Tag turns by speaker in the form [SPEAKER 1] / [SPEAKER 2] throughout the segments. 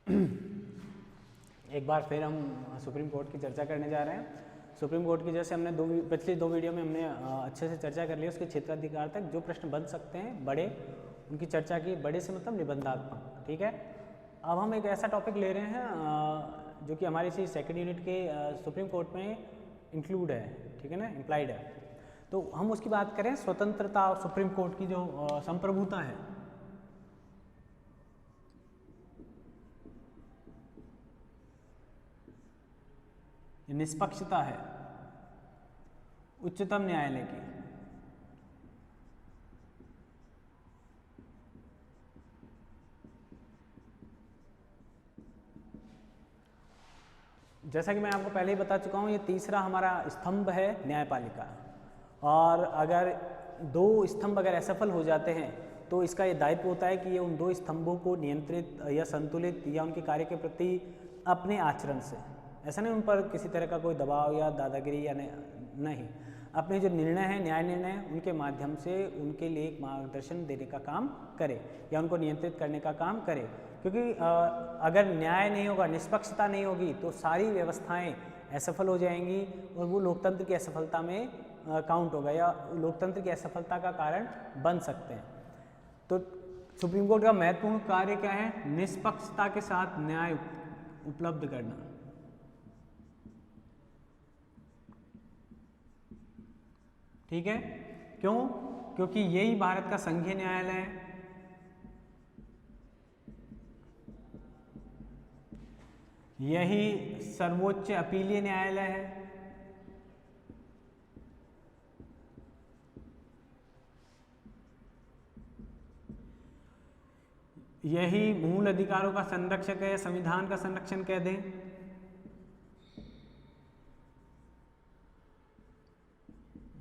[SPEAKER 1] एक बार फिर हम सुप्रीम कोर्ट की चर्चा करने जा रहे हैं। सुप्रीम कोर्ट की जैसे हमने पिछली दो वीडियो में हमने अच्छे से चर्चा कर ली, उसके क्षेत्राधिकार तक जो प्रश्न बन सकते हैं बड़े, उनकी चर्चा की। बड़े से मतलब निबंधात्मक, ठीक है। अब हम एक ऐसा टॉपिक ले रहे हैं जो कि हमारे इसी सेकेंड यूनिट के सुप्रीम कोर्ट में इंक्लूड है, ठीक है ना, इम्प्लाइड है। तो हम उसकी बात करें स्वतंत्रता और सुप्रीम कोर्ट की जो संप्रभुता है, निष्पक्षता है उच्चतम न्यायालय की। जैसा कि मैं आपको पहले ही बता चुका हूँ, ये तीसरा हमारा स्तंभ है न्यायपालिका। और अगर दो स्तंभ अगर असफल हो जाते हैं तो इसका ये दायित्व होता है कि ये उन दो स्तंभों को नियंत्रित या संतुलित या उनके कार्य के प्रति अपने आचरण से, ऐसा नहीं उन पर किसी तरह का कोई दबाव या दादागिरी या नहीं, अपने जो निर्णय है, न्याय निर्णय, उनके माध्यम से उनके लिए एक मार्गदर्शन देने का काम करे या उनको नियंत्रित करने का काम करे। क्योंकि अगर न्याय नहीं होगा, निष्पक्षता नहीं होगी, तो सारी व्यवस्थाएं असफल हो जाएंगी और वो लोकतंत्र की असफलता में काउंट होगा या लोकतंत्र की असफलता का कारण बन सकते हैं। तो सुप्रीम कोर्ट का महत्वपूर्ण कार्य क्या है? निष्पक्षता के साथ न्याय उपलब्ध करना। ठीक है, क्यों? क्योंकि यही भारत का संघीय न्यायालय है। यही सर्वोच्च अपीलीय न्यायालय है। यही मूल अधिकारों का संरक्षक है, संविधान का संरक्षण कह दें।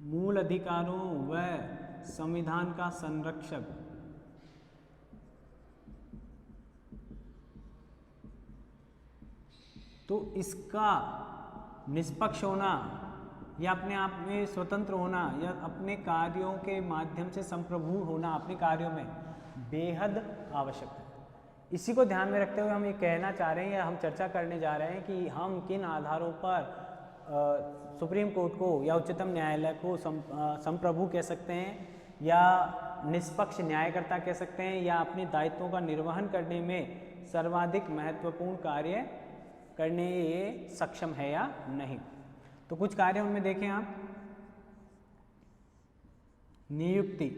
[SPEAKER 1] मूल अधिकारों व संविधान का संरक्षक। तो इसका निष्पक्ष होना या अपने आप में स्वतंत्र होना या अपने कार्यों के माध्यम से संप्रभु होना अपने कार्यों में बेहद आवश्यक है। इसी को ध्यान में रखते हुए हम ये कहना चाह रहे हैं या हम चर्चा करने जा रहे हैं कि हम किन आधारों पर सुप्रीम कोर्ट को या उच्चतम न्यायालय को संप्रभु कह सकते हैं या निष्पक्ष न्यायकर्ता कह सकते हैं या अपने दायित्वों का निर्वहन करने में सर्वाधिक महत्वपूर्ण कार्य करने ये सक्षम है या नहीं। तो कुछ कार्य उनमें देखें आप। नियुक्ति,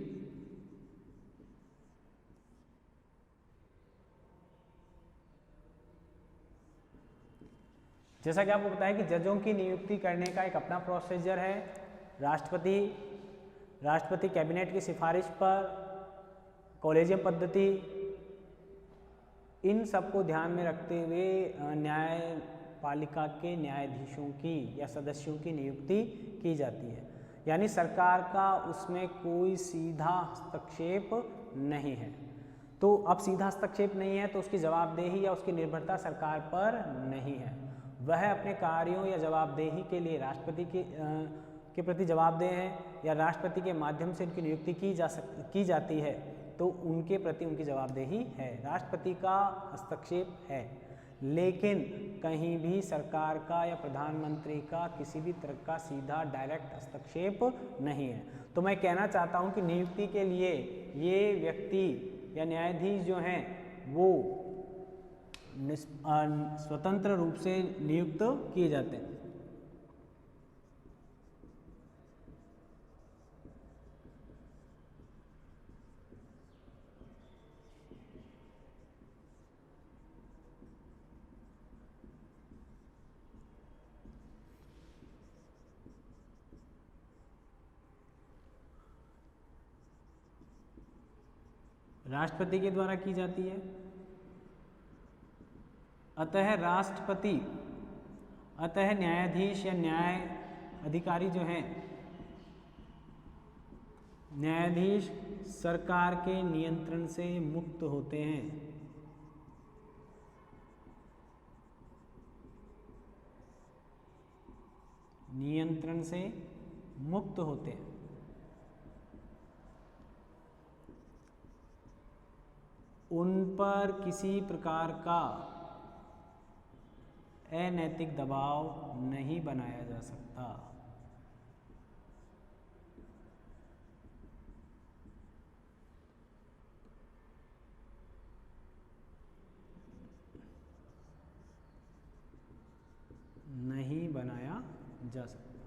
[SPEAKER 1] जैसा कि आपको पता है कि जजों की नियुक्ति करने का एक अपना प्रोसीजर है। राष्ट्रपति कैबिनेट की सिफारिश पर, कॉलेजियम पद्धति, इन सब को ध्यान में रखते हुए न्यायपालिका के न्यायाधीशों की या सदस्यों की नियुक्ति की जाती है। यानी सरकार का उसमें कोई सीधा हस्तक्षेप नहीं है। तो अब सीधा हस्तक्षेप नहीं है तो उसकी जवाबदेही या उसकी निर्भरता सरकार पर नहीं है। वह अपने कार्यों या जवाबदेही के लिए राष्ट्रपति के प्रति जवाबदेह है या राष्ट्रपति के माध्यम से उनकी नियुक्ति की जाती है तो उनके प्रति उनकी जवाबदेही है। राष्ट्रपति का हस्तक्षेप है, लेकिन कहीं भी सरकार का या प्रधानमंत्री का किसी भी तरह का सीधा डायरेक्ट हस्तक्षेप नहीं है। तो मैं कहना चाहता हूं कि नियुक्ति के लिए ये व्यक्ति या न्यायाधीश जो हैं वो स्वतंत्र रूप से नियुक्त किए जाते हैं। राष्ट्रपति के द्वारा की जाती है। अतः न्यायाधीश या न्याय अधिकारी जो हैं, न्यायाधीश सरकार के नियंत्रण से मुक्त होते हैं। नियंत्रण से मुक्त होते हैं। उन पर किसी प्रकार का अनैतिक दबाव नहीं बनाया जा सकता। नहीं बनाया जा सकता,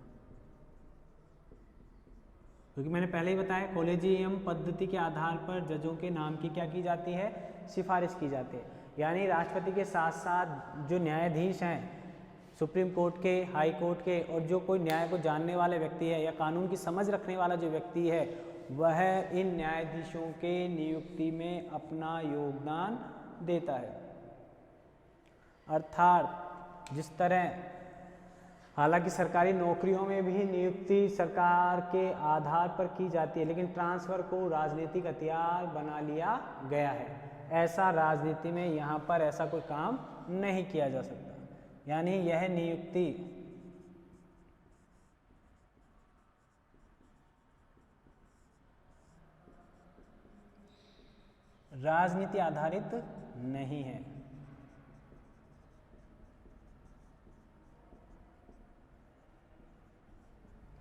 [SPEAKER 1] क्योंकि मैंने पहले ही बताया कॉलेजियम पद्धति के आधार पर जजों के नाम की क्या की जाती है, सिफारिश की जाती है। यानी राष्ट्रपति के साथ साथ जो न्यायाधीश हैं सुप्रीम कोर्ट के, हाई कोर्ट के, और जो कोई न्याय को जानने वाले व्यक्ति है या कानून की समझ रखने वाला जो व्यक्ति है, वह इन न्यायाधीशों के नियुक्ति में अपना योगदान देता है। अर्थात जिस तरह हालांकि सरकारी नौकरियों में भी नियुक्ति सरकार के आधार पर की जाती है, लेकिन ट्रांसफ़र को राजनीतिक हथियार बना लिया गया है। ऐसा राजनीति में यहाँ पर ऐसा कोई काम नहीं किया जा सकता। यानी यह नियुक्ति राजनीति आधारित नहीं है।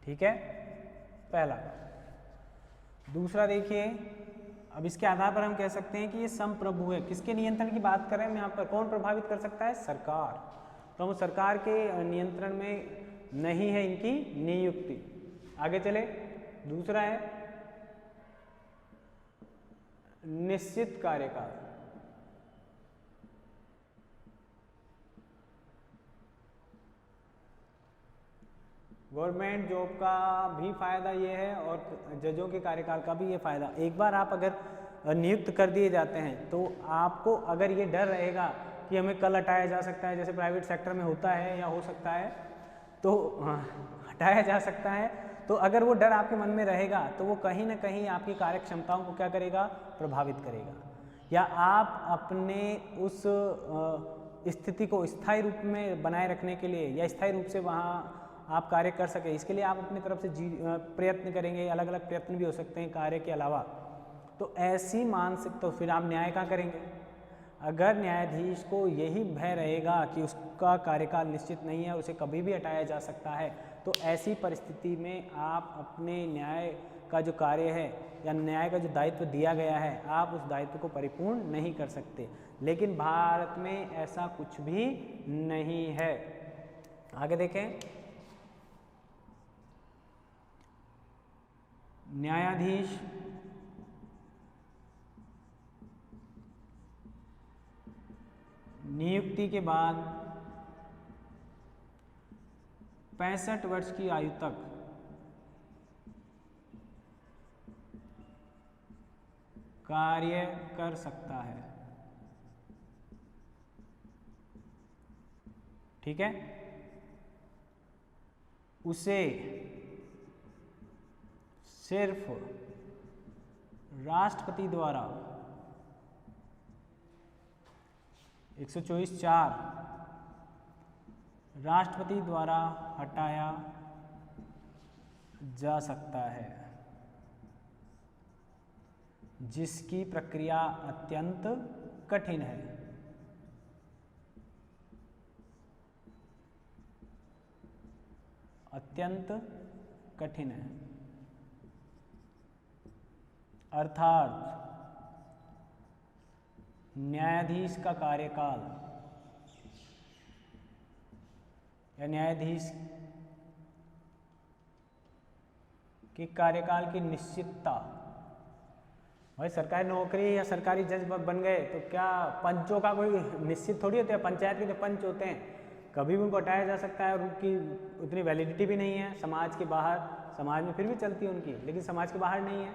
[SPEAKER 1] ठीक है, पहला। दूसरा देखिए, अब इसके आधार पर हम कह सकते हैं कि ये संप्रभु है। किसके नियंत्रण की बात कर रहे हैं हम यहाँ पर? कौन प्रभावित कर सकता है? सरकार। तो हम सरकार के नियंत्रण में नहीं है इनकी नियुक्ति। आगे चले, दूसरा है निश्चित कार्यकाल। गवर्नमेंट जॉब का भी फायदा ये है और जजों के कार्यकाल का भी ये फायदा। एक बार आप अगर नियुक्त कर दिए जाते हैं तो आपको अगर ये डर रहेगा कि हमें कल हटाया जा सकता है, जैसे प्राइवेट सेक्टर में होता है या हो सकता है, तो हटाया जा सकता है, तो अगर वो डर आपके मन में रहेगा तो वो कहीं ना कहीं आपकी कार्य क्षमताओं को क्या करेगा? प्रभावित करेगा। या आप अपने उस स्थिति को स्थायी रूप में बनाए रखने के लिए या स्थायी रूप से वहाँ आप कार्य कर सके, इसके लिए आप अपनी तरफ से प्रयत्न करेंगे। अलग अलग प्रयत्न भी हो सकते हैं कार्य के अलावा। तो ऐसी मानसिक, तो फिर आप न्याय क्या करेंगे? अगर न्यायाधीश को यही भय रहेगा कि उसका कार्यकाल निश्चित नहीं है, उसे कभी भी हटाया जा सकता है, तो ऐसी परिस्थिति में आप अपने न्याय का जो कार्य है या न्याय का जो दायित्व दिया गया है, आप उस दायित्व को परिपूर्ण नहीं कर सकते। लेकिन भारत में ऐसा कुछ भी नहीं है। आगे देखें, न्यायाधीश नियुक्ति के बाद 65 वर्ष की आयु तक कार्य कर सकता है। ठीक है, उसे सिर्फ राष्ट्रपति द्वारा 124(4) राष्ट्रपति द्वारा हटाया जा सकता है, जिसकी प्रक्रिया अत्यंत कठिन है। अत्यंत कठिन है। अर्थात न्यायाधीश का कार्यकाल या न्यायाधीश के कार्यकाल की निश्चितता, भाई सरकारी नौकरी या सरकारी जज बन गए तो क्या पंचों का कोई निश्चित थोड़ी होता है? पंचायत के जो पंच होते हैं कभी भी उनको हटाया जा सकता है और उनकी उतनी वैलिडिटी भी नहीं है। समाज के बाहर, समाज में फिर भी चलती है उनकी, लेकिन समाज के बाहर नहीं है।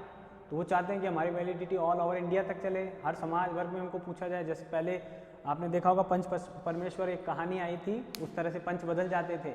[SPEAKER 1] तो वो चाहते हैं कि हमारी वैलिडिटी ऑल ओवर इंडिया तक चले, हर समाज वर्ग में उनको पूछा जाए। जैसे पहले आपने देखा होगा पंच परमेश्वर एक कहानी आई थी, उस तरह से पंच बदल जाते थे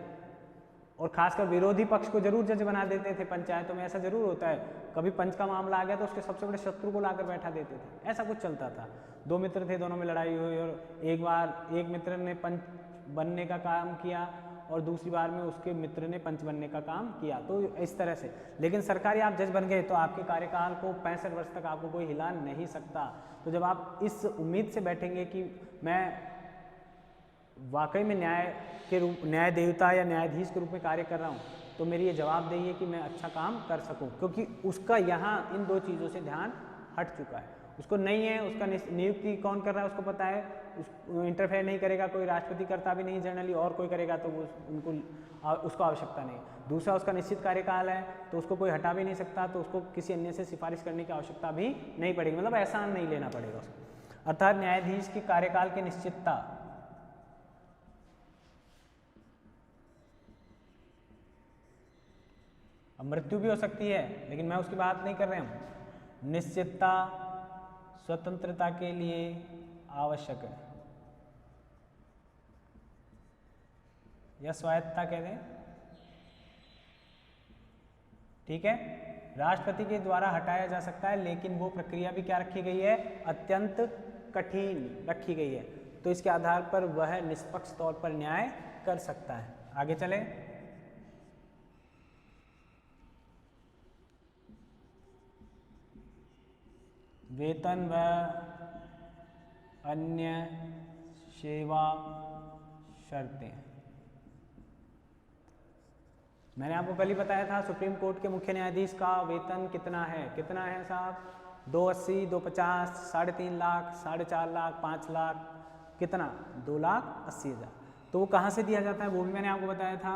[SPEAKER 1] और खासकर विरोधी पक्ष को जरूर जज बना देते थे। पंचायतों में ऐसा जरूर होता है, कभी पंच का मामला आ गया तो उसके सबसे बड़े शत्रु को लाकर बैठा देते थे। ऐसा कुछ चलता था। दो मित्र थे, दोनों में लड़ाई हुई और एक बार एक मित्र ने पंच बनने का काम किया और दूसरी बार में उसके मित्र ने पंच बनने का काम किया। तो इस तरह से, लेकिन सरकारी आप जज बन गए तो आपके कार्यकाल को 65 वर्ष तक आपको कोई हिला नहीं सकता। तो जब आप इस उम्मीद से बैठेंगे कि मैं वाकई में न्याय देवता या न्यायाधीश के रूप में कार्य कर रहा हूँ, तो मेरी ये जवाबदेही है कि मैं अच्छा काम कर सकूँ, क्योंकि उसका यहाँ इन दो चीज़ों से ध्यान हट चुका है। उसको नहीं है, उसका नियुक्ति कौन कर रहा है उसको पता है, इंटरफेयर नहीं करेगा कोई, राष्ट्रपति करता भी नहीं जनरली, और कोई करेगा तो वो उसको आवश्यकता नहीं। दूसरा, उसका निश्चित कार्यकाल है तो उसको कोई हटा भी नहीं सकता, तो उसको किसी अन्य से सिफारिश करने की आवश्यकता भी नहीं पड़ेगी, मतलब एहसान नहीं लेना पड़ेगा उसको। अर्थात न्यायाधीश के कार्यकाल की निश्चितता अब मृत्यु भी हो सकती है, लेकिन मैं उसकी बात नहीं कर रहा हूँ। निश्चितता स्वतंत्रता के लिए आवश्यक है, या स्वायत्तता कह दें, ठीक है। राष्ट्रपति के द्वारा हटाया जा सकता है, लेकिन वो प्रक्रिया भी क्या रखी गई है, अत्यंत कठिन रखी गई है, तो इसके आधार पर वह निष्पक्ष तौर पर न्याय कर सकता है। आगे चले, वेतन व अन्य सेवा शर्तें। मैंने आपको कल ही बताया था सुप्रीम कोर्ट के मुख्य न्यायाधीश का वेतन कितना है साहब, 280, 250, 3.5 लाख, 4.5 लाख, 5 लाख, कितना, 2,80,000। तो वो कहाँ से दिया जाता है वो भी मैंने आपको बताया था।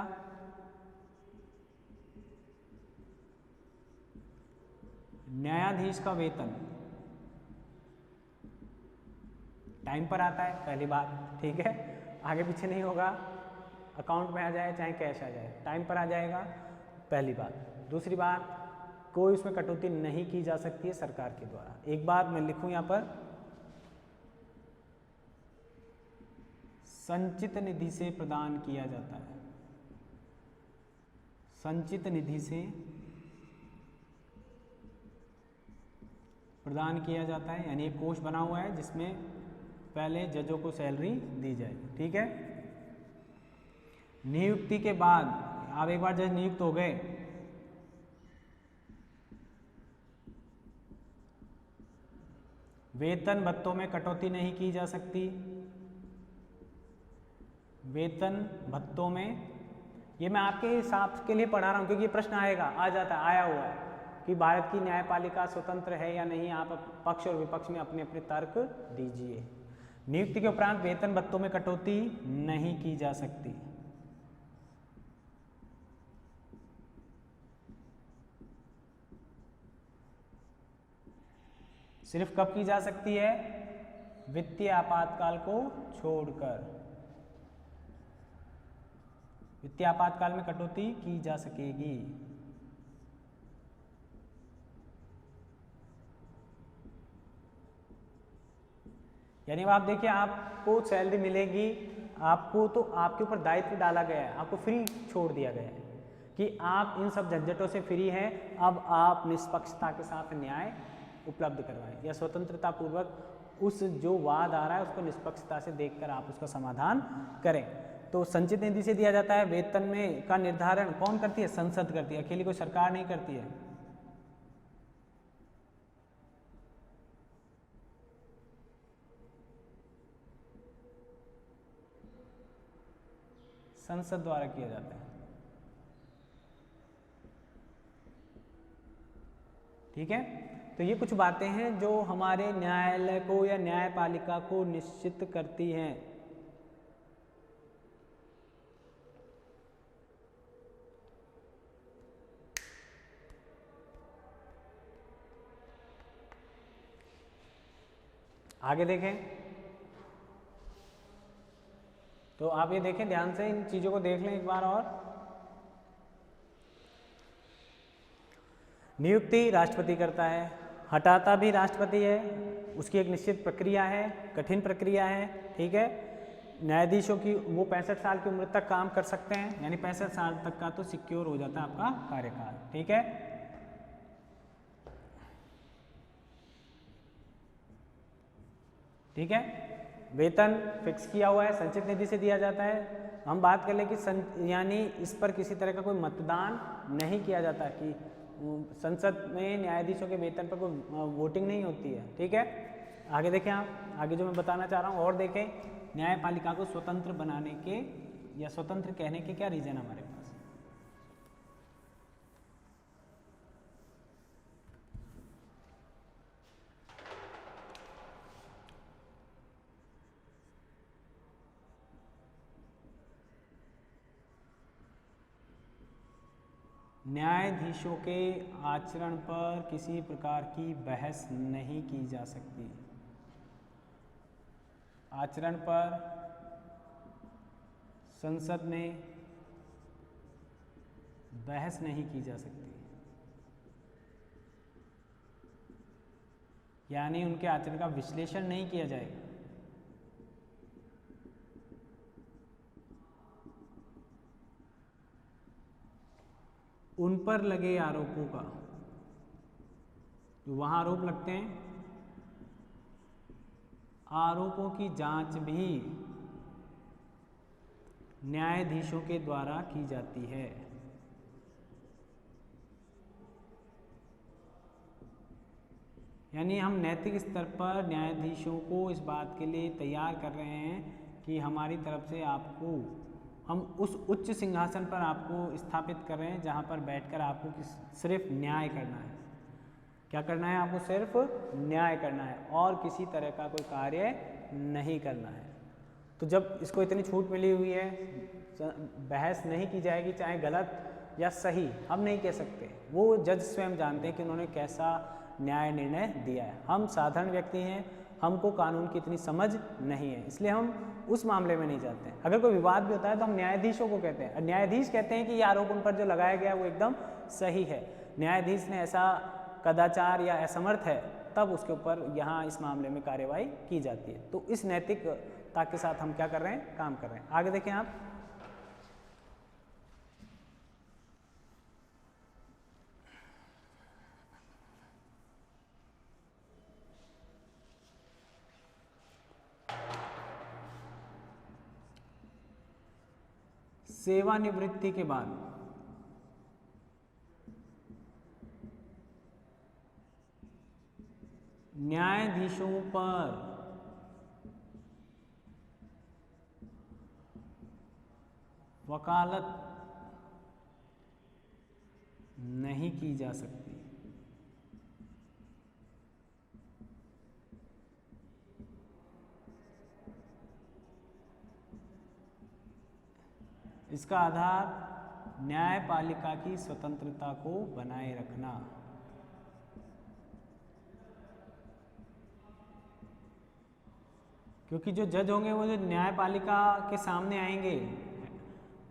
[SPEAKER 1] न्यायाधीश का वेतन टाइम पर आता है, पहली बात, ठीक है, आगे पीछे नहीं होगा, अकाउंट में आ जाए चाहे कैश आ जाए, टाइम पर आ जाएगा, पहली बात। दूसरी बात, कोई उसमें कटौती नहीं की जा सकती है सरकार के द्वारा। एक बात मैं लिखूं यहाँ पर, संचित निधि से प्रदान किया जाता है, संचित निधि से प्रदान किया जाता है, यानी एक कोष बना हुआ है जिसमें पहले जजों को सैलरी दी जाएगी, ठीक है। नियुक्ति के बाद, आप एक बार जज नियुक्त हो गए, वेतन भत्तों में कटौती नहीं की जा सकती। वेतन भत्तों में, ये मैं आपके हिसाब के लिए पढ़ा रहा हूं, क्योंकि ये प्रश्न आएगा, आया हुआ है कि भारत की न्यायपालिका स्वतंत्र है या नहीं। आप पक्ष और विपक्ष में अपने अपने तर्क दीजिए। नियुक्ति के उपरांत वेतन भत्तों में कटौती नहीं की जा सकती। सिर्फ कब की जा सकती है, वित्तीय आपातकाल को छोड़कर। वित्तीय आपातकाल में कटौती की जा सकेगी। यानी आप देखिए, आपको सैलरी मिलेगी, आपको तो आपके ऊपर दायित्व डाला गया है, आपको फ्री छोड़ दिया गया है कि आप इन सब झंझटों से फ्री हैं। अब आप निष्पक्षता के साथ न्याय उपलब्ध करवाएं, या स्वतंत्रता पूर्वक उस जो वाद आ रहा है उसको निष्पक्षता से देखकर आप उसका समाधान करें। तो संचित निधि से दिया जाता है। वेतन में का निर्धारण कौन करती है, संसद करती है, अकेली कोई सरकार नहीं करती है। संसद द्वारा किया जाता है, ठीक है। तो ये कुछ बातें हैं जो हमारे न्यायालय को या न्यायपालिका को निश्चित करती हैं। आगे देखें, तो आप ये देखें ध्यान से, इन चीजों को देख लें एक बार और। नियुक्ति राष्ट्रपति करता है, हटाता भी राष्ट्रपति है, उसकी एक निश्चित प्रक्रिया है, कठिन प्रक्रिया है, ठीक है। न्यायाधीशों की वो 65 साल की उम्र तक काम कर सकते हैं, यानी 65 साल तक का तो सिक्योर हो जाता है आपका कार्यकाल, ठीक है। ठीक है, वेतन फिक्स किया हुआ है, संचित निधि से दिया जाता है। हम बात कर लें कि यानी इस पर किसी तरह का कोई मतदान नहीं किया जाता, कि संसद में न्यायाधीशों के वेतन पर कोई वोटिंग नहीं होती है, ठीक है। आगे देखें आप, आगे जो मैं बताना चाह रहा हूँ और देखें न्यायपालिका को स्वतंत्र बनाने के या स्वतंत्र कहने के क्या रीजन हमारे पास? न्यायाधीशों के आचरण पर किसी प्रकार की बहस नहीं की जा सकती। आचरण पर संसद में बहस नहीं की जा सकती, यानी उनके आचरण का विश्लेषण नहीं किया जाएगा। उन पर लगे आरोपों का, जो वहां आरोप लगते हैं, आरोपों की जांच भी न्यायाधीशों के द्वारा की जाती है। यानी हम नैतिक स्तर पर न्यायाधीशों को इस बात के लिए तैयार कर रहे हैं कि हमारी तरफ से आपको, हम उस उच्च सिंहासन पर आपको स्थापित कर रहे हैं जहां पर बैठकर आपको सिर्फ न्याय करना है। क्या करना है? आपको सिर्फ न्याय करना है और किसी तरह का कोई कार्य नहीं करना है। तो जब इसको इतनी छूट मिली हुई है, बहस नहीं की जाएगी, चाहे गलत या सही हम नहीं कह सकते, वो जज स्वयं जानते हैं कि उन्होंने कैसा न्याय निर्णय दिया है। हम साधारण व्यक्ति हैं, हमको कानून की इतनी समझ नहीं है, इसलिए हम उस मामले में नहीं जाते हैं। अगर कोई विवाद भी होता है तो हम न्यायाधीशों को कहते हैं, न्यायाधीश कहते हैं कि ये आरोप उन पर जो लगाया गया वो एकदम सही है, न्यायाधीश ने ऐसा कदाचार या असमर्थ है, तब उसके ऊपर यहाँ इस मामले में कार्यवाही की जाती है। तो इस नैतिकता के साथ हम क्या कर रहे हैं? काम कर रहे हैं। आगे देखें आप, सेवानिवृत्ति के बाद न्यायाधीशों पर वकालत नहीं की जा सकती। इसका आधार न्यायपालिका की स्वतंत्रता को बनाए रखना। क्योंकि जो जज होंगे वो जो न्यायपालिका के सामने आएंगे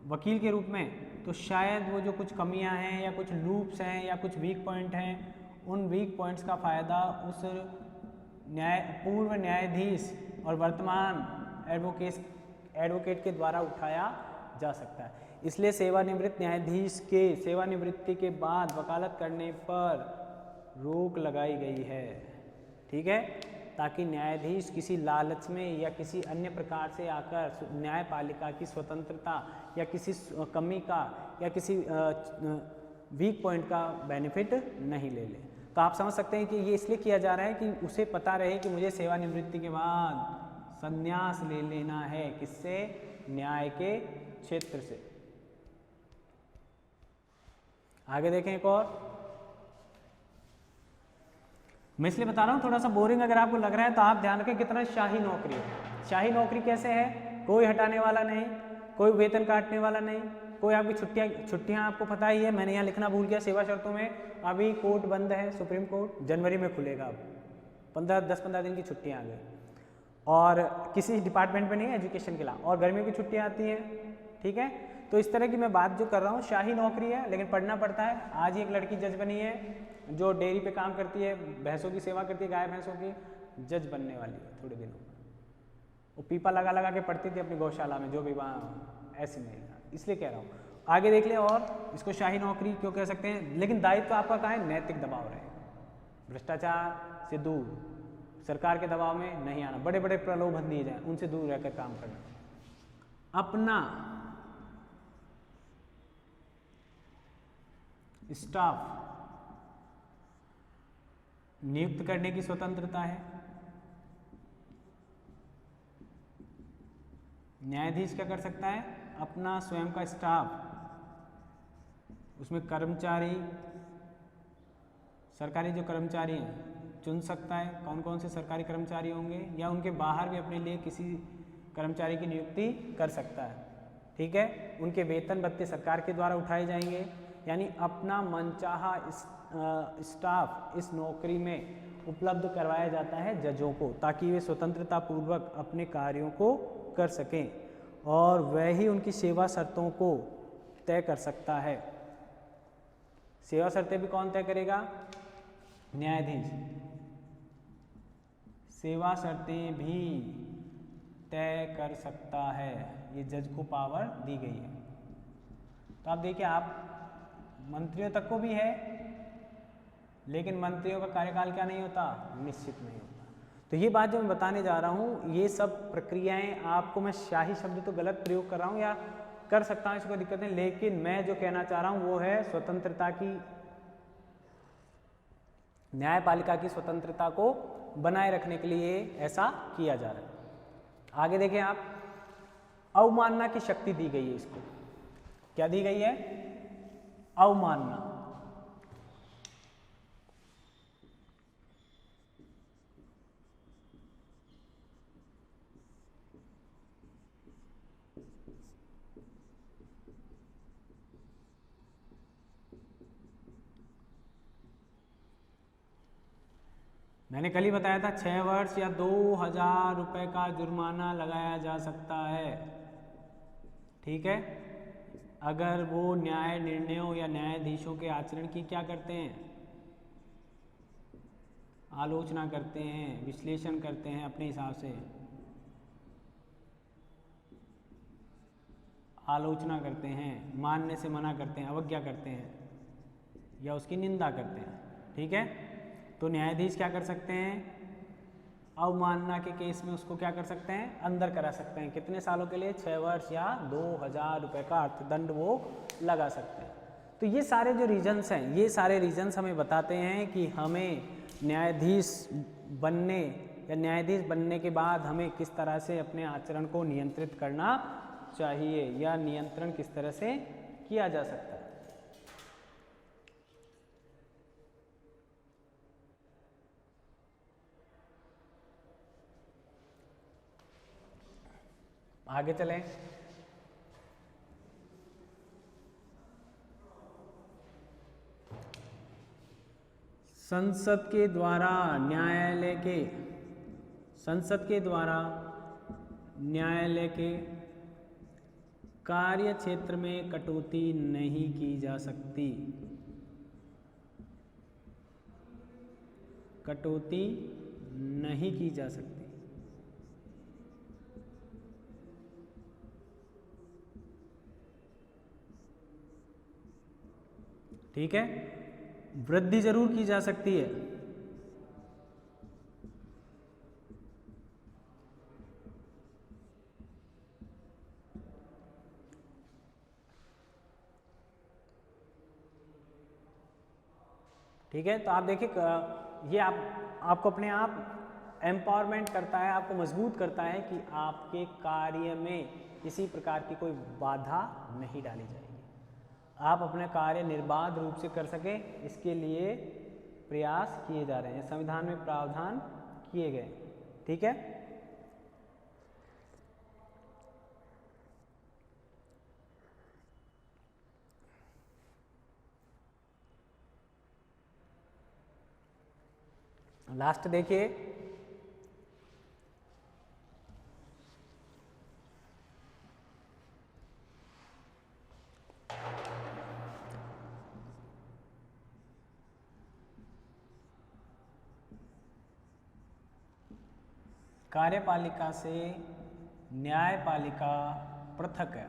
[SPEAKER 1] वकील के रूप में, तो शायद वो जो कुछ कमियां हैं या कुछ लूप्स हैं या कुछ वीक पॉइंट हैं, उन वीक पॉइंट्स का फ़ायदा उस पूर्व न्यायाधीश और वर्तमान एडवोकेट के द्वारा उठाया जा सकता है। इसलिए सेवानिवृत्त न्यायाधीश के सेवानिवृत्ति के बाद वकालत करने पर रोक लगाई गई है। ठीक है, ताकि न्यायाधीश किसी लालच में या किसी अन्य प्रकार से आकर न्यायपालिका की स्वतंत्रता या किसी कमी का या किसी वीक पॉइंट का बेनिफिट नहीं ले ले। तो आप समझ सकते हैं कि ये इसलिए किया जा रहा है कि उसे पता रहे कि मुझे सेवानिवृत्ति के बाद संन्यास ले लेना है, किससे? न्याय के क्षेत्र से। आगे देखें एक और, मैं इसलिए बता रहा हूं थोड़ा सा बोरिंग अगर आपको लग रहा है तो आप ध्यान रखें कितना शाही नौकरी है। शाही नौकरी कैसे है? कोई हटाने वाला नहीं, कोई वेतन काटने वाला नहीं, कोई आपकी छुट्टियां आपको पता ही है, मैंने यहाँ लिखना भूल गया सेवा शर्तों में, अभी कोर्ट बंद है, सुप्रीम कोर्ट जनवरी में खुलेगा, अब 10-15 दिन की छुट्टियां आ गई, और किसी डिपार्टमेंट में नहीं है एजुकेशन के अलावा, और गर्मियों की छुट्टियां आती हैं। ठीक है, तो इस तरह की मैं बात जो कर रहा हूँ शाही नौकरी है, लेकिन पढ़ना पड़ता है। आज ही एक लड़की जज बनी है जो डेयरी पे काम करती है, भैंसों की सेवा करती है, गाय भैंसों की, जज बनने वाली है थोड़े दिनों में। वो पीपा लगा लगा के पढ़ती थी अपनी गौशाला में, जो भी वहाँ ऐसे नहीं, इसलिए कह रहा हूँ। आगे देख ले, और इसको शाही नौकरी क्यों कह सकते हैं? लेकिन दायित्व तो आपका कहाँ है? नैतिक दबाव रहे, भ्रष्टाचार से दूर, सरकार के दबाव में नहीं आना, बड़े बड़े प्रलोभन दिए जाए उनसे दूर रहकर काम करना, अपना स्टाफ नियुक्त करने की स्वतंत्रता है, न्यायाधीश क्या कर सकता है, अपना स्वयं का स्टाफ, उसमें कर्मचारी, सरकारी जो कर्मचारी हैं चुन सकता है कौन कौन से सरकारी कर्मचारी होंगे, या उनके बाहर भी अपने लिए किसी कर्मचारी की नियुक्ति कर सकता है। ठीक है, उनके वेतन भत्ते सरकार के द्वारा उठाए जाएंगे, यानी अपना मनचाहा स्टाफ इस नौकरी में उपलब्ध करवाया जाता है जजों को, ताकि वे स्वतंत्रता पूर्वक अपने कार्यों को कर सकें, और वह ही उनकी सेवा शर्तों को तय कर सकता है। सेवा शर्तें भी कौन तय करेगा, न्यायाधीश। सेवा शर्तें भी तय कर सकता है, ये जज को पावर दी गई है। तो आप देखिए, आप मंत्रियों तक को भी है, लेकिन मंत्रियों का कार्यकाल क्या नहीं होता, निश्चित नहीं होता। तो ये बात जो मैं बताने जा रहा हूँ, ये सब प्रक्रियाएं आपको, मैं शाही शब्द तो गलत प्रयोग कर रहा हूँ या कर सकता हूँ, इसको दिक्कत नहीं, लेकिन मैं जो कहना चाह रहा हूँ वो है स्वतंत्रता की, न्यायपालिका की स्वतंत्रता को बनाए रखने के लिए ऐसा किया जा रहा है। आगे देखें आप, अवमानना की शक्ति दी गई है इसको। क्या दी गई है, अवमानना। मैंने कल ही बताया था 6 वर्ष या 2000 रुपए का जुर्माना लगाया जा सकता है। ठीक है, अगर वो न्याय निर्णयों या न्यायाधीशों के आचरण की क्या करते हैं, आलोचना करते हैं, विश्लेषण करते हैं, अपने हिसाब से आलोचना करते हैं, मानने से मना करते हैं, अवज्ञा करते हैं या उसकी निंदा करते हैं। ठीक है, तो न्यायाधीश क्या कर सकते हैं, अवमानना के केस में उसको क्या कर सकते हैं, अंदर करा सकते हैं। कितने सालों के लिए, 6 वर्ष या 2000 रुपए का अर्थदंड वो लगा सकते हैं। तो ये सारे जो रीजन्स हैं, ये सारे रीजन्स हमें बताते हैं कि हमें न्यायाधीश बनने या न्यायाधीश बनने के बाद हमें किस तरह से अपने आचरण को नियंत्रित करना चाहिए, या नियंत्रण किस तरह से किया जा सकता है। आगे चलें। संसद के द्वारा न्यायालय के कार्य क्षेत्र में कटौती नहीं की जा सकती। कटौती नहीं की जा सकती। ठीक है, वृद्धि जरूर की जा सकती है। ठीक है, तो आप देखिए, ये आपको अपने आप एम्पावरमेंट करता है, आपको मजबूत करता है कि आपके कार्य में किसी प्रकार की कोई बाधा नहीं डाली जाएगी, आप अपना कार्य निर्बाध रूप से कर सके, इसके लिए प्रयास किए जा रहे हैं, संविधान में प्रावधान किए गए। ठीक है, लास्ट देखिए, कार्यपालिका से न्यायपालिका पृथक है।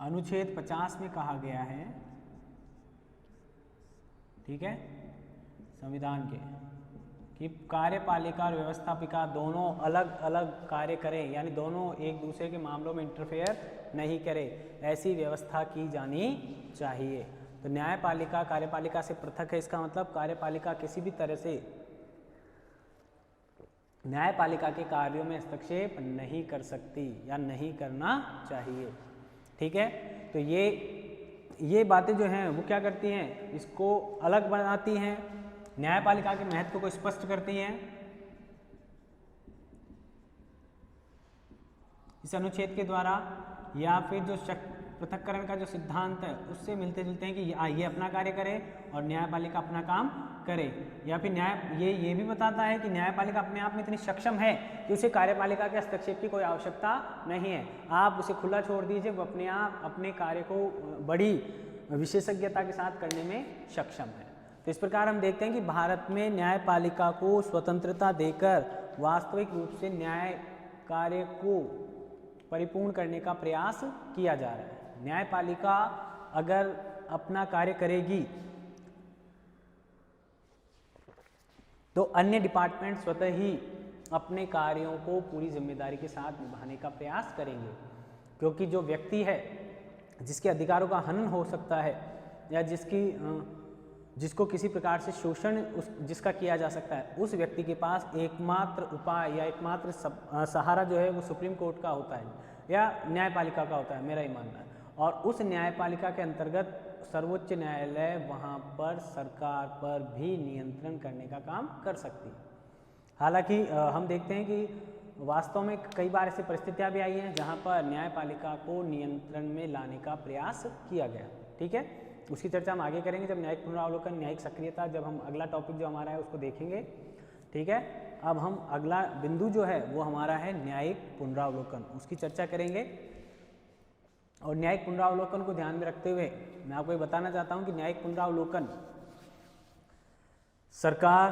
[SPEAKER 1] अनुच्छेद 50 में कहा गया है, ठीक है, संविधान के, कि कार्यपालिका और व्यवस्थापिका दोनों अलग अलग कार्य करें, यानी दोनों एक दूसरे के मामलों में इंटरफेयर नहीं करें, ऐसी व्यवस्था की जानी चाहिए। तो न्यायपालिका कार्यपालिका से पृथक है, इसका मतलब कार्यपालिका किसी भी तरह से न्यायपालिका के कार्यों में हस्तक्षेप नहीं कर सकती या नहीं करना चाहिए। ठीक है, तो ये बातें जो हैं वो क्या करती हैं, इसको अलग बनाती हैं, न्यायपालिका के महत्व को स्पष्ट करती हैं। इस अनुच्छेद के द्वारा या फिर जो पृथक्करण का जो सिद्धांत है उससे मिलते जुलते हैं कि ये अपना कार्य करे और न्यायपालिका अपना काम करे, या फिर ये भी बताता है कि न्यायपालिका अपने आप में इतनी सक्षम है कि उसे कार्यपालिका के हस्तक्षेप की कोई आवश्यकता नहीं है। आप उसे खुला छोड़ दीजिए, वो अपने आप अपने कार्य को बड़ी विशेषज्ञता के साथ करने में सक्षम है। तो इस प्रकार हम देखते हैं कि भारत में न्यायपालिका को स्वतंत्रता देकर वास्तविक रूप से न्याय कार्य को परिपूर्ण करने का प्रयास किया जा रहा है। न्यायपालिका अगर अपना कार्य करेगी तो अन्य डिपार्टमेंट स्वतः ही अपने कार्यों को पूरी जिम्मेदारी के साथ निभाने का प्रयास करेंगे, क्योंकि जो व्यक्ति है जिसके अधिकारों का हनन हो सकता है या जिसको किसी प्रकार से शोषण जिसका किया जा सकता है, उस व्यक्ति के पास एकमात्र उपाय या एकमात्र सहारा जो है वो सुप्रीम कोर्ट का होता है या न्यायपालिका का होता है, मेरा ही मानना है। और उस न्यायपालिका के अंतर्गत सर्वोच्च न्यायालय वहाँ पर सरकार पर भी नियंत्रण करने का काम कर सकती है। हालांकि हम देखते हैं कि वास्तव में कई बार ऐसी परिस्थितियाँ भी आई हैं जहाँ पर न्यायपालिका को नियंत्रण में लाने का प्रयास किया गया। ठीक है, उसकी चर्चा हम आगे करेंगे जब न्यायिक पुनरावलोकन, न्यायिक सक्रियता, जब हम अगला टॉपिक जो हमारा है उसको देखेंगे। ठीक है, अब हम अगला बिंदु जो है वो हमारा है न्यायिक पुनरावलोकन, उसकी चर्चा करेंगे। और न्यायिक पुनरावलोकन को ध्यान में रखते हुए मैं आपको ये बताना चाहता हूँ कि न्यायिक पुनरावलोकन सरकार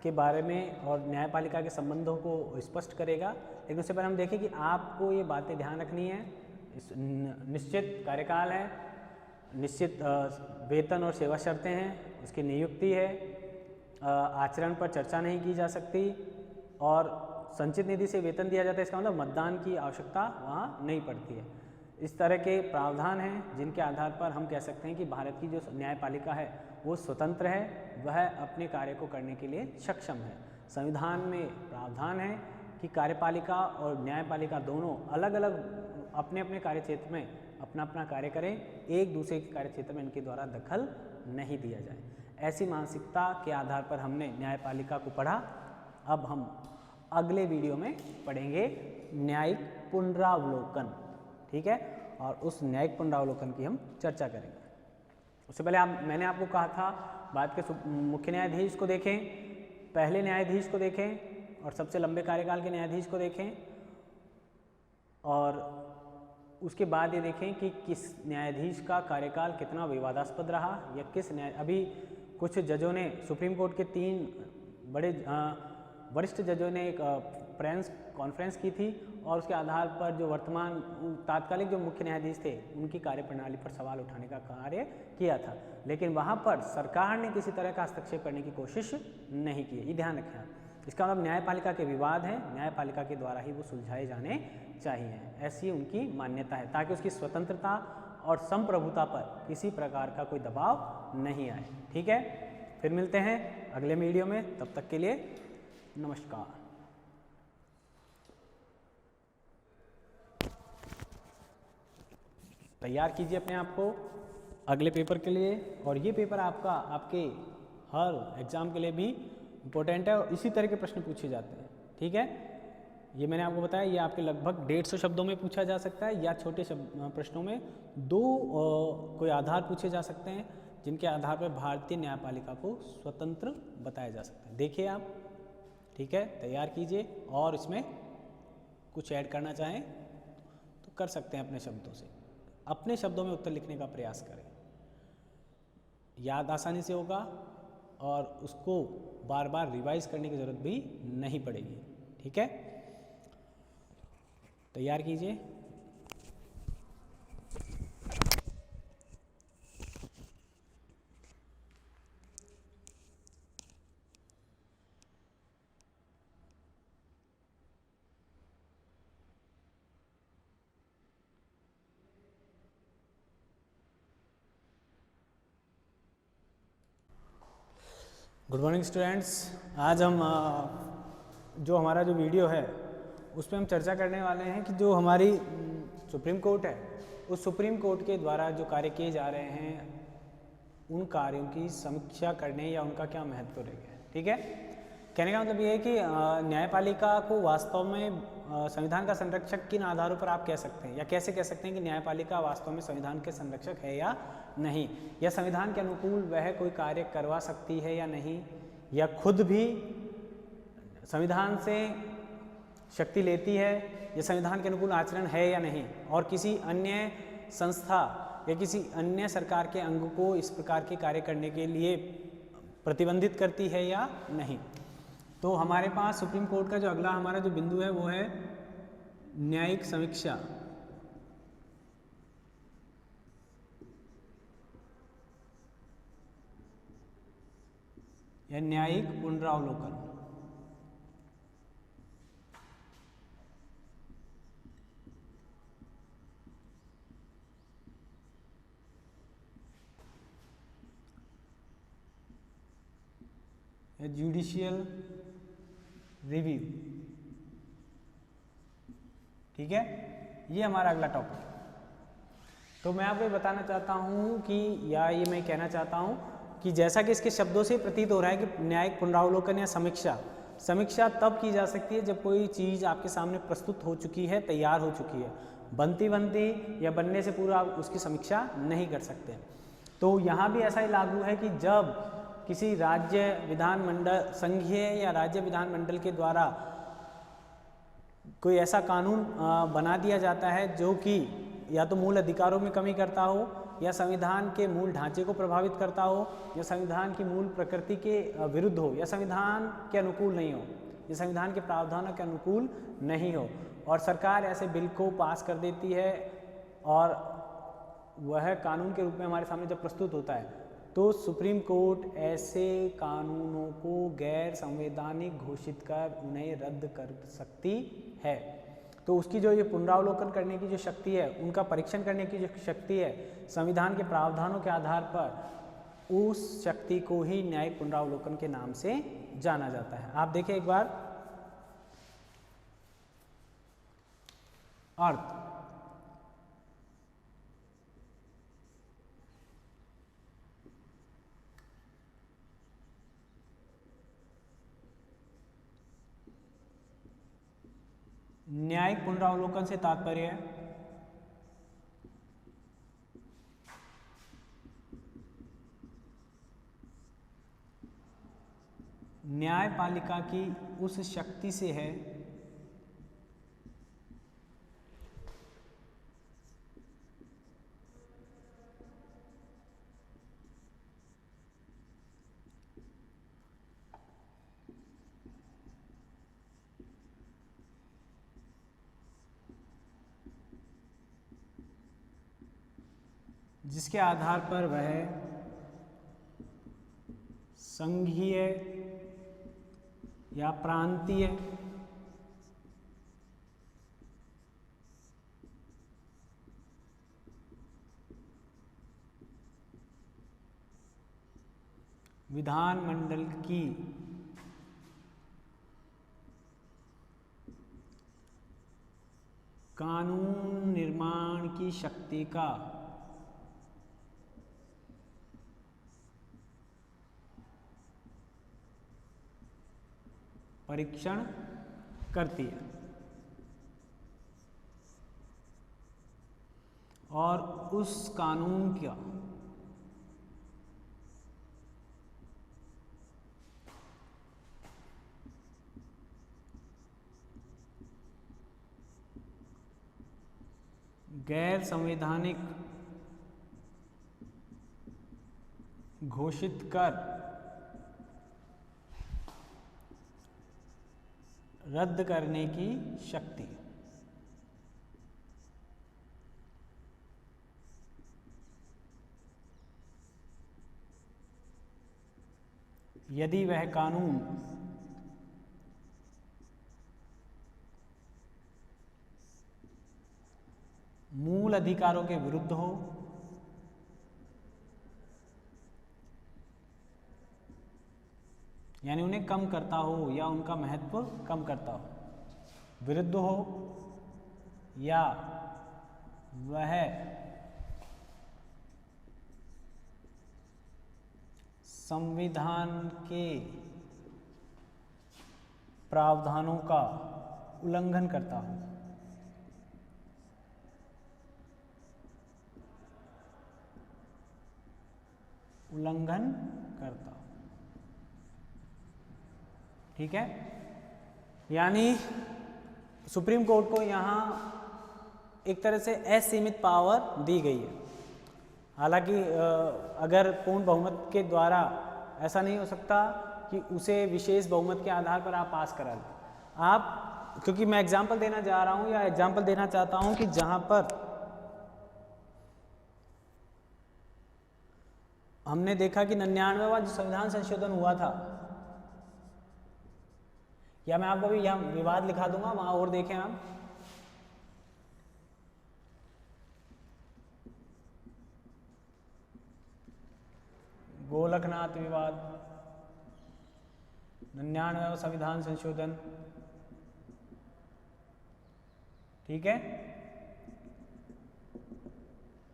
[SPEAKER 1] के बारे में और न्यायपालिका के संबंधों को स्पष्ट करेगा। लेकिन उससे पहले हम देखें कि आपको ये बातें ध्यान रखनी है। निश्चित कार्यकाल है, निश्चित वेतन और सेवा शर्तें हैं, उसकी नियुक्ति है, आचरण पर चर्चा नहीं की जा सकती और संचित निधि से वेतन दिया जाता है, इसका मतलब मतदान की आवश्यकता वहाँ नहीं पड़ती है। इस तरह के प्रावधान हैं जिनके आधार पर हम कह सकते हैं कि भारत की जो न्यायपालिका है वो स्वतंत्र है, वह अपने कार्य को करने के लिए सक्षम है। संविधान में प्रावधान है कि कार्यपालिका और न्यायपालिका दोनों अलग अलग अपने अपने कार्यक्षेत्र में अपना अपना कार्य करें, एक दूसरे के कार्यक्षेत्र में इनके द्वारा दखल नहीं दिया जाए। ऐसी मानसिकता के आधार पर हमने न्यायपालिका को पढ़ा। अब हम अगले वीडियो में पढ़ेंगे न्यायिक पुनरावलोकन। ठीक है, और उस न्यायिक पुनरावलोकन की हम चर्चा करेंगे। उससे पहले मैंने आपको कहा था भारत के मुख्य न्यायाधीश को देखें, पहले न्यायाधीश को देखें और सबसे लंबे कार्यकाल के न्यायाधीश को देखें, और उसके बाद ये देखें कि किस न्यायाधीश का कार्यकाल कितना विवादास्पद रहा या किस अभी कुछ जजों ने, सुप्रीम कोर्ट के 3 बड़े वरिष्ठ जजों ने एक प्रेस कॉन्फ्रेंस की थी और उसके आधार पर जो वर्तमान तात्कालिक जो मुख्य न्यायाधीश थे उनकी कार्यप्रणाली पर सवाल उठाने का कार्य किया था, लेकिन वहाँ पर सरकार ने किसी तरह का हस्तक्षेप करने की कोशिश नहीं की। ये ध्यान रखें आप। इसका मतलब न्यायपालिका के विवाद हैं, न्यायपालिका के द्वारा ही वो सुलझाए जाने चाहिए, ऐसी उनकी मान्यता है, ताकि उसकी स्वतंत्रता और संप्रभुता पर किसी प्रकार का कोई दबाव नहीं आए। ठीक है, फिर मिलते हैं अगले वीडियो में, तब तक के लिए नमस्कार। तैयार कीजिए अपने आप को अगले पेपर के लिए, और ये पेपर आपका आपके हर एग्ज़ाम के लिए भी इम्पोर्टेंट है और इसी तरह के प्रश्न पूछे जाते हैं। ठीक है, ये मैंने आपको बताया, ये आपके लगभग 150 शब्दों में पूछा जा सकता है या छोटे प्रश्नों में 2 कोई आधार पूछे जा सकते हैं जिनके आधार पर भारतीय न्यायपालिका को स्वतंत्र बताया जा सकता है। देखिए आप, ठीक है, तैयार कीजिए और इसमें कुछ ऐड करना चाहें तो कर सकते हैं अपने शब्दों से। अपने शब्दों में उत्तर लिखने का प्रयास करें, याद आसानी से होगा और उसको बार बार रिवाइज करने की ज़रूरत भी नहीं पड़ेगी। ठीक है, तैयार कीजिए। Good morning students. आज हम जो हमारा जो वीडियो है उस पर हम चर्चा करने वाले हैं कि जो हमारी सुप्रीम कोर्ट है उस सुप्रीम कोर्ट के द्वारा जो कार्य किए जा रहे हैं उन कार्यों की समीक्षा करने या उनका क्या महत्व रहेगा। ठीक है, कहने का मतलब ये है कि न्यायपालिका को वास्तव में संविधान का संरक्षक किन आधारों पर आप कह सकते हैं या कैसे कह सकते हैं कि न्यायपालिका वास्तव में संविधान के संरक्षक है या नहीं, या संविधान के अनुकूल वह कोई कार्य करवा सकती है या नहीं, या खुद भी संविधान से शक्ति लेती है, या संविधान के अनुकूल आचरण है या नहीं, और किसी अन्य संस्था या किसी अन्य सरकार के अंग को इस प्रकार के कार्य करने के लिए प्रतिबंधित करती है या नहीं। तो हमारे पास सुप्रीम कोर्ट का जो अगला हमारा जो बिंदु है वो है न्यायिक समीक्षा या न्यायिक पुनरावलोकन। या जुडिशियल रिव्यू। ठीक है, ये हमारा अगला टॉपिक है। तो मैं आपको ये बताना चाहता हूँ कि या ये मैं कहना चाहता हूँ कि जैसा कि इसके शब्दों से प्रतीत हो रहा है कि न्यायिक पुनरावलोकन या समीक्षा तब की जा सकती है जब कोई चीज़ आपके सामने प्रस्तुत हो चुकी है, तैयार हो चुकी है। बनती या बनने से पूर्व आप उसकी समीक्षा नहीं कर सकते। तो यहाँ भी ऐसा ही लागू है कि जब किसी राज्य विधानमंडल, संघीय या राज्य विधानमंडल के द्वारा कोई ऐसा कानून बना दिया जाता है जो कि या तो मूल अधिकारों में कमी करता हो, या संविधान के मूल ढांचे को प्रभावित करता हो, या संविधान की मूल प्रकृति के विरुद्ध हो, या संविधान के अनुकूल नहीं हो, या संविधान के प्रावधानों के अनुकूल नहीं हो, और सरकार ऐसे बिल को पास कर देती है और वह कानून के रूप में हमारे सामने जब प्रस्तुत होता है, तो सुप्रीम कोर्ट ऐसे कानूनों को गैर संवैधानिक घोषित कर उन्हें रद्द कर सकती है। तो उसकी जो ये पुनरावलोकन करने की जो शक्ति है, उनका परीक्षण करने की जो शक्ति है, संविधान के प्रावधानों के आधार पर, उस शक्ति को ही न्यायिक पुनरावलोकन के नाम से जाना जाता है। आप देखें एक बार अर्थ। न्यायिक पुनरावलोकन से तात्पर्य है न्यायपालिका की उस शक्ति से है जिसके आधार पर वह संघीय या प्रांतीय विधानमंडल की कानून निर्माण की शक्ति का परीक्षण करती है, और उस कानून का गैर संवैधानिक घोषित कर रद्द करने की शक्ति। यदि वह कानून मूल अधिकारों के विरुद्ध हो, यानी उन्हें कम करता हो या उनका महत्व कम करता हो, विरुद्ध हो या वह संविधान के प्रावधानों का उल्लंघन करता हो। उल्लंघन करता हो, ठीक है। यानी सुप्रीम कोर्ट को यहाँ एक तरह से असीमित पावर दी गई है। हालांकि अगर पूर्ण बहुमत के द्वारा ऐसा नहीं हो सकता कि उसे विशेष बहुमत के आधार पर आप पास करा लें। आप, क्योंकि मैं एग्जाम्पल देना जा रहा हूँ या एग्जाम्पल देना चाहता हूँ कि जहाँ पर हमने देखा कि 99वां जो संविधान संशोधन हुआ था, या मैं आपको भी यहाँ विवाद लिखा दूंगा, वहां और देखें आप, गोलकनाथ विवाद, 99वां संविधान संशोधन, ठीक है।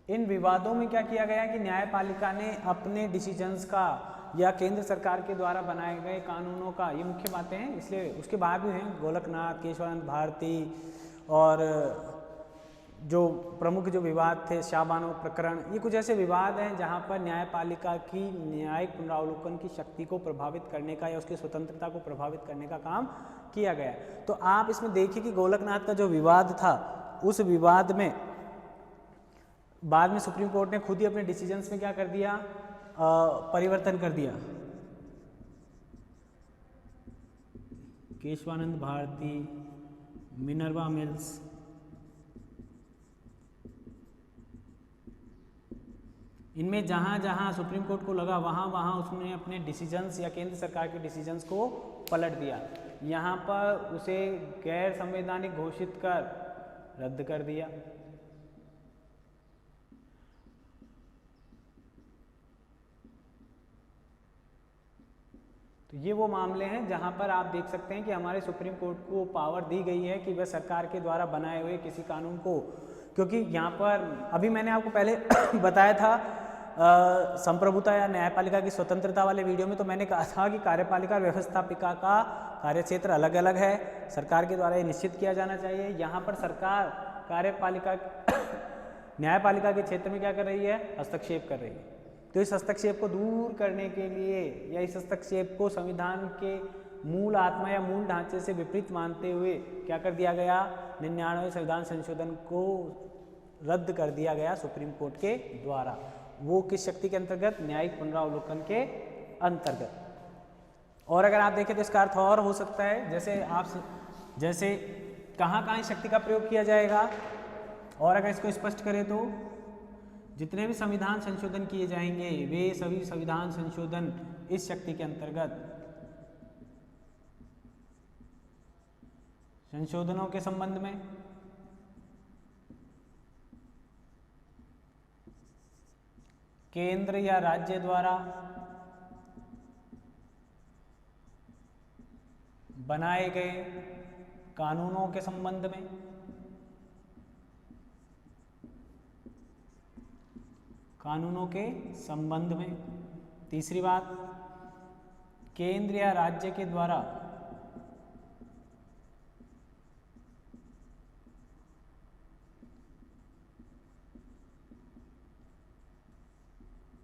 [SPEAKER 1] इन विवादों में क्या किया गया कि न्यायपालिका ने अपने डिसीजंस का या केंद्र सरकार के द्वारा बनाए गए कानूनों का, ये मुख्य बातें हैं, इसलिए उसके बाद भी हैं गोलकनाथ, केशवानंद भारती और जो प्रमुख जो विवाद थे, शाहबानो प्रकरण, ये कुछ ऐसे विवाद हैं जहां पर न्यायपालिका की न्यायिक पुनरावलोकन की शक्ति को प्रभावित करने का या उसकी स्वतंत्रता को प्रभावित करने का काम किया गया। तो आप इसमें देखिए कि गोलकनाथ का जो विवाद था, उस विवाद में बाद में सुप्रीम कोर्ट ने खुद ही अपने डिसीजंस में क्या कर दिया, परिवर्तन कर दिया। केशवानंद भारती, मिनर्वा मिल्स, इनमें जहां जहां सुप्रीम कोर्ट को लगा वहां वहां उसने अपने डिसीजंस या केंद्र सरकार के डिसीजंस को पलट दिया। यहां पर उसे गैर संवैधानिक घोषित कर रद्द कर दिया। तो ये वो मामले हैं जहां पर आप देख सकते हैं कि हमारे सुप्रीम कोर्ट को पावर दी गई है कि वह सरकार के द्वारा बनाए हुए किसी कानून को, क्योंकि यहाँ पर अभी मैंने आपको पहले बताया था संप्रभुता या न्यायपालिका की स्वतंत्रता वाले वीडियो में, तो मैंने कहा था कि कार्यपालिका और व्यवस्थापिका का कार्यक्षेत्र अलग अलग है, सरकार के द्वारा ये निश्चित किया जाना चाहिए। यहाँ पर सरकार कार्यपालिका न्यायपालिका के क्षेत्र में क्या कर रही है, हस्तक्षेप कर रही है। तो इस हस्तक्षेप को दूर करने के लिए या इस हस्तक्षेप को संविधान के मूल आत्मा या मूल ढांचे से विपरीत मानते हुए क्या कर दिया गया, 99वें संविधान संशोधन को रद्द कर दिया गया सुप्रीम कोर्ट के द्वारा। वो किस शक्ति के अंतर्गत, न्यायिक पुनरावलोकन के अंतर्गत। और अगर आप देखें तो इसका अर्थ और हो सकता है, जैसे कहाँ इस शक्ति का प्रयोग किया जाएगा, और अगर इसको स्पष्ट करें तो जितने भी संविधान संशोधन किए जाएंगे वे सभी संविधान संशोधन इस शक्ति के अंतर्गत संशोधनों के संबंध में केंद्र या राज्य द्वारा बनाए गए कानूनों के संबंध में, तीसरी बात, केंद्र या राज्य के द्वारा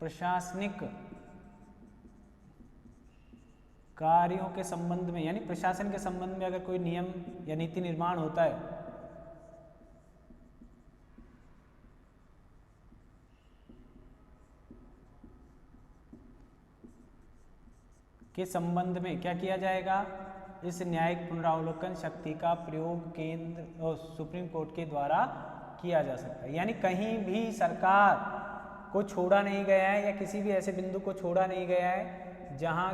[SPEAKER 1] प्रशासनिक कार्यों के संबंध में, यानी प्रशासन के संबंध में अगर कोई नियम या नीति निर्माण होता है के संबंध में क्या किया जाएगा, इस न्यायिक पुनरावलोकन शक्ति का प्रयोग केंद्र और सुप्रीम कोर्ट के द्वारा किया जा सकता है। यानी कहीं भी सरकार को छोड़ा नहीं गया है या किसी भी ऐसे बिंदु को छोड़ा नहीं गया है जहां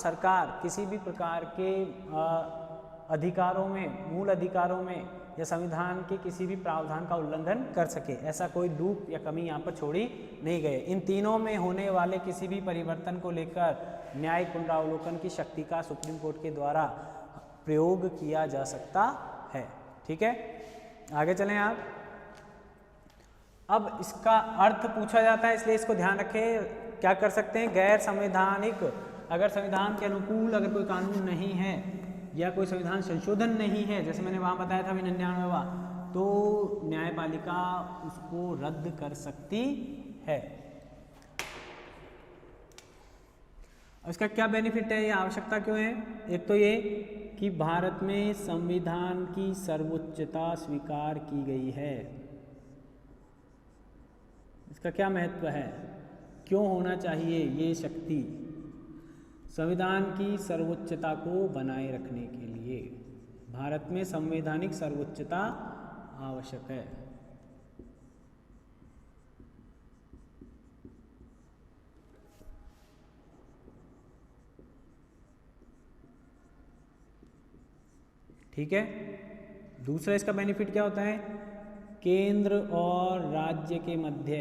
[SPEAKER 1] सरकार किसी भी प्रकार के अधिकारों में, मूल अधिकारों में या संविधान के किसी भी प्रावधान का उल्लंघन कर सके, ऐसा कोई लूप या कमी यहाँ पर छोड़ी नहीं गई। इन तीनों में होने वाले किसी भी परिवर्तन को लेकर न्यायिक पुनरावलोकन की शक्ति का सुप्रीम कोर्ट के द्वारा प्रयोग किया जा सकता है। ठीक है, आगे चलें आप। अब इसका अर्थ पूछा जाता है, इसलिए इसको ध्यान रखें। क्या कर सकते हैं? गैर संवैधानिक, अगर संविधान के अनुकूल अगर कोई कानून नहीं है या कोई संविधान संशोधन नहीं है, जैसे मैंने वहाँ बताया था 99वां, तो न्यायपालिका उसको रद्द कर सकती है। इसका क्या बेनिफिट है, ये आवश्यकता क्यों है? एक तो ये कि भारत में संविधान की सर्वोच्चता स्वीकार की गई है। इसका क्या महत्व है, क्यों होना चाहिए ये शक्ति? संविधान की सर्वोच्चता को बनाए रखने के लिए भारत में संवैधानिक सर्वोच्चता आवश्यक है। ठीक है, दूसरा इसका बेनिफिट क्या होता है? केंद्र और राज्य के मध्य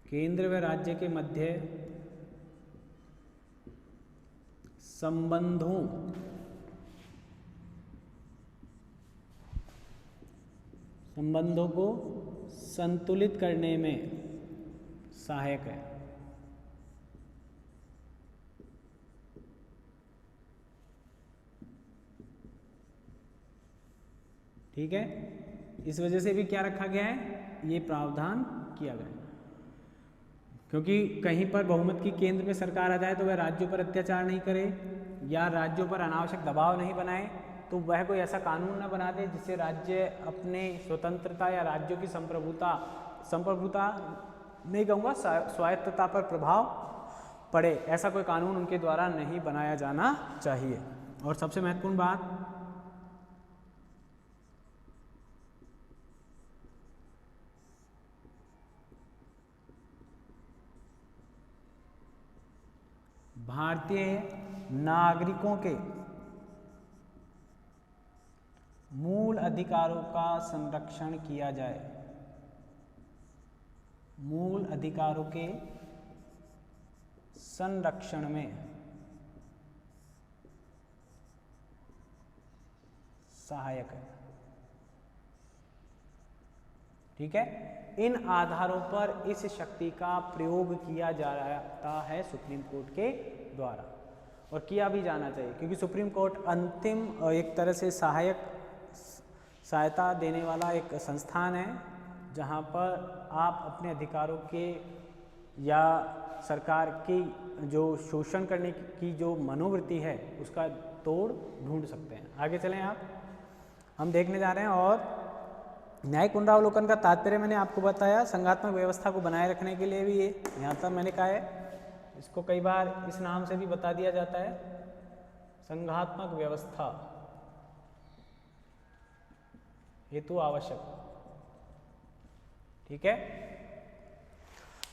[SPEAKER 1] केंद्र व राज्य के मध्य संबंधों को संतुलित करने में सहायक है। ठीक है, इस वजह से भी क्या रखा गया है, ये प्रावधान किया गया है। क्योंकि कहीं पर बहुमत की केंद्र में सरकार आ जाए तो वह राज्यों पर अत्याचार नहीं करे या राज्यों पर अनावश्यक दबाव नहीं बनाए, तो वह कोई ऐसा कानून न बना दे जिससे राज्य अपने स्वतंत्रता या राज्यों की संप्रभुता नहीं कहूँगा, स्वायत्तता पर प्रभाव पड़े, ऐसा कोई कानून उनके द्वारा नहीं बनाया जाना चाहिए। और सबसे महत्वपूर्ण बात, भारतीय नागरिकों के मूल अधिकारों का संरक्षण किया जाए। मूल अधिकारों के संरक्षण में सहायक है। ठीक है, इन आधारों पर इस शक्ति का प्रयोग किया जाता है सुप्रीम कोर्ट के द्वारा, और किया भी जाना चाहिए, क्योंकि सुप्रीम कोर्ट अंतिम एक तरह से सहायता देने वाला एक संस्थान है, जहां पर आप अपने अधिकारों के या सरकार की जो शोषण करने की जो मनोवृत्ति है उसका तोड़ ढूंढ सकते हैं। आगे चलें आप, हम देखने जा रहे हैं। और न्यायिक पुनरावलोकन का तात्पर्य मैंने आपको बताया, संघात्मक व्यवस्था को बनाए रखने के लिए भी ये यहाँ तक मैंने कहा है। इसको कई बार इस नाम से भी बता दिया जाता है, संघात्मक व्यवस्था हेतु आवश्यक। ठीक है,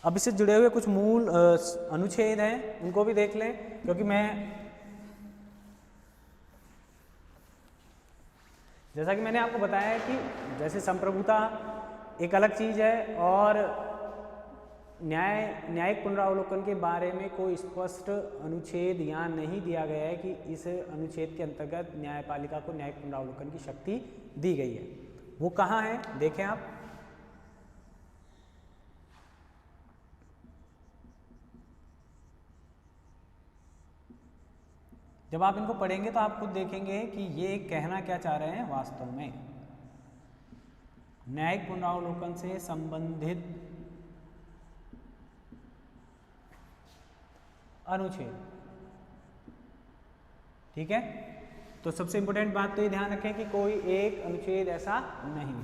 [SPEAKER 1] अब इससे जुड़े हुए कुछ मूल अनुच्छेद हैं, उनको भी देख लें, क्योंकि जैसा कि मैंने आपको बताया है कि जैसे संप्रभुता एक अलग चीज़ है और न्यायिक पुनरावलोकन के बारे में कोई स्पष्ट अनुच्छेद यहाँ नहीं दिया गया है कि इस अनुच्छेद के अंतर्गत न्यायपालिका को न्यायिक पुनरावलोकन की शक्ति दी गई है। वो कहाँ है, देखें आप। जब आप इनको पढ़ेंगे तो आप खुद देखेंगे कि ये कहना क्या चाह रहे हैं वास्तव में। न्यायिक पुनरावलोकन से संबंधित अनुच्छेद। ठीक है, तो सबसे इंपॉर्टेंट बात तो ये ध्यान रखें कि कोई एक अनुच्छेद ऐसा नहीं,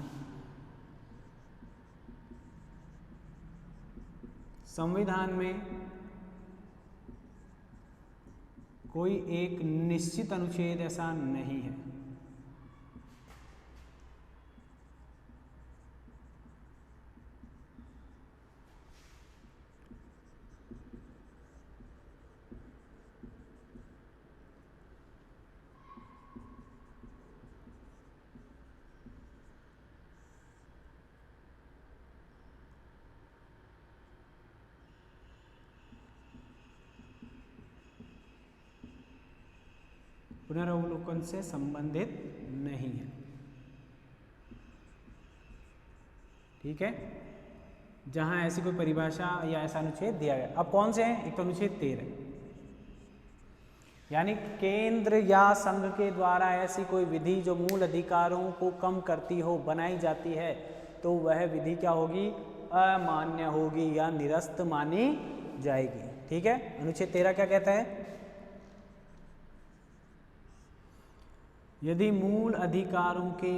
[SPEAKER 1] संविधान में कोई एक निश्चित अनुच्छेद ऐसा नहीं है। पुनरावलोकन से संबंधित नहीं है। ठीक है, जहां ऐसी कोई परिभाषा या ऐसा अनुच्छेद दिया गया। अब कौन से हैं? एक तो अनुच्छेद 13, यानी केंद्र या संघ के द्वारा ऐसी कोई विधि जो मूल अधिकारों को कम करती हो बनाई जाती है तो वह विधि क्या होगी? अमान्य होगी या निरस्त मानी जाएगी। ठीक है, अनुच्छेद 13 क्या कहता है? यदि मूल अधिकारों के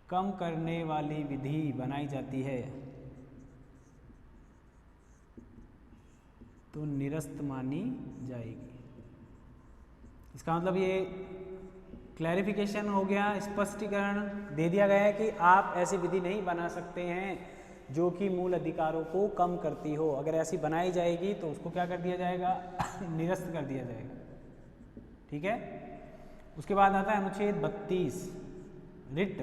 [SPEAKER 1] कम करने वाली विधि बनाई जाती है तो निरस्त मानी जाएगी। इसका मतलब ये क्लैरिफिकेशन हो गया, स्पष्टीकरण दे दिया गया है कि आप ऐसी विधि नहीं बना सकते हैं जो कि मूल अधिकारों को कम करती हो। अगर ऐसी बनाई जाएगी तो उसको क्या कर दिया जाएगा? निरस्त कर दिया जाएगा। ठीक है, उसके बाद आता है अनुच्छेद 32, रिट।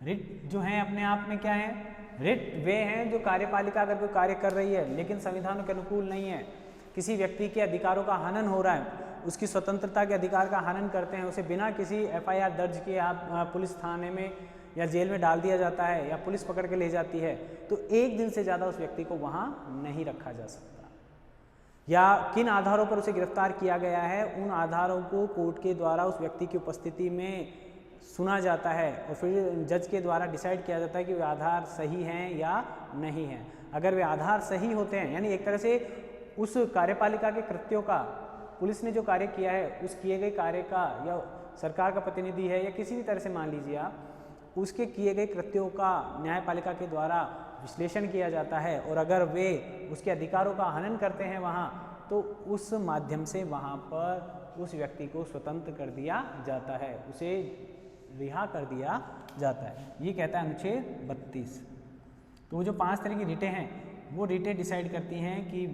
[SPEAKER 1] रिट जो है अपने आप में क्या है? रिट वे हैं जो कार्यपालिका अगर कोई कार्य कर रही है लेकिन संविधान के अनुकूल नहीं है, किसी व्यक्ति के अधिकारों का हनन हो रहा है, उसकी स्वतंत्रता के अधिकार का हनन करते हैं, उसे बिना किसी एफआईआर दर्ज किए आप पुलिस थाने में या जेल में डाल दिया जाता है या पुलिस पकड़ के ले जाती है, तो 1 दिन से ज़्यादा उस व्यक्ति को वहाँ नहीं रखा जा सकता। या किन आधारों पर उसे गिरफ्तार किया गया है, उन आधारों को कोर्ट के द्वारा उस व्यक्ति की उपस्थिति में सुना जाता है और फिर जज के द्वारा डिसाइड किया जाता है कि वे आधार सही हैं या नहीं हैं। अगर वे आधार सही होते हैं, यानी एक तरह से उस कार्यपालिका के कृत्यों का, पुलिस ने जो कार्य किया है उस किए गए कार्य का, या सरकार का प्रतिनिधि है या किसी भी तरह से मान लीजिए आप, उसके किए गए कृत्यों का न्यायपालिका के द्वारा विश्लेषण किया जाता है और अगर वे उसके अधिकारों का हनन करते हैं वहाँ, तो उस माध्यम से वहाँ पर उस व्यक्ति को स्वतंत्र कर दिया जाता है, उसे रिहा कर दिया जाता है। ये कहता है अनुच्छेद 32। तो वो जो 5 तरह की रिटें हैं, वो रिटें डिसाइड करती हैं कि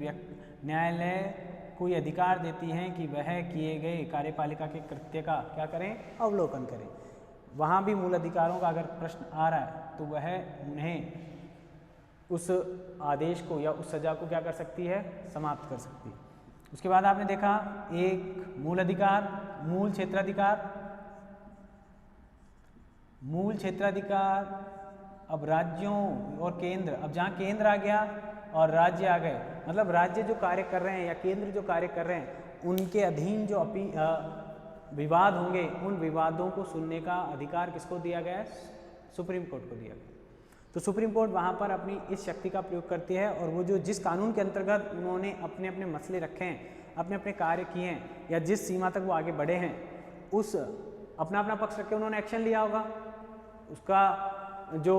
[SPEAKER 1] न्यायालय कोई अधिकार देती हैं कि वह किए गए कार्यपालिका के कृत्य का क्या करें? अवलोकन करें। वहाँ भी मूल अधिकारों का अगर प्रश्न आ रहा है तो वह उन्हें उस आदेश को या उस सजा को क्या कर सकती है? समाप्त कर सकती है। उसके बाद आपने देखा एक मूल अधिकार, मूल क्षेत्राधिकार। मूल क्षेत्राधिकार अब राज्यों और केंद्र, अब जहाँ केंद्र आ गया और राज्य आ गए, मतलब राज्य जो कार्य कर रहे हैं या केंद्र जो कार्य कर रहे हैं उनके अधीन जो विवाद होंगे, उन विवादों को सुनने का अधिकार किसको दिया गया है? सुप्रीम कोर्ट को दिया गया। तो सुप्रीम कोर्ट वहाँ पर अपनी इस शक्ति का प्रयोग करती है और वो जो जिस कानून के अंतर्गत उन्होंने अपने अपने मसले रखे हैं, अपने अपने कार्य किए हैं या जिस सीमा तक वो आगे बढ़े हैं, उस अपना अपना पक्ष रख के उन्होंने एक्शन लिया होगा, उसका जो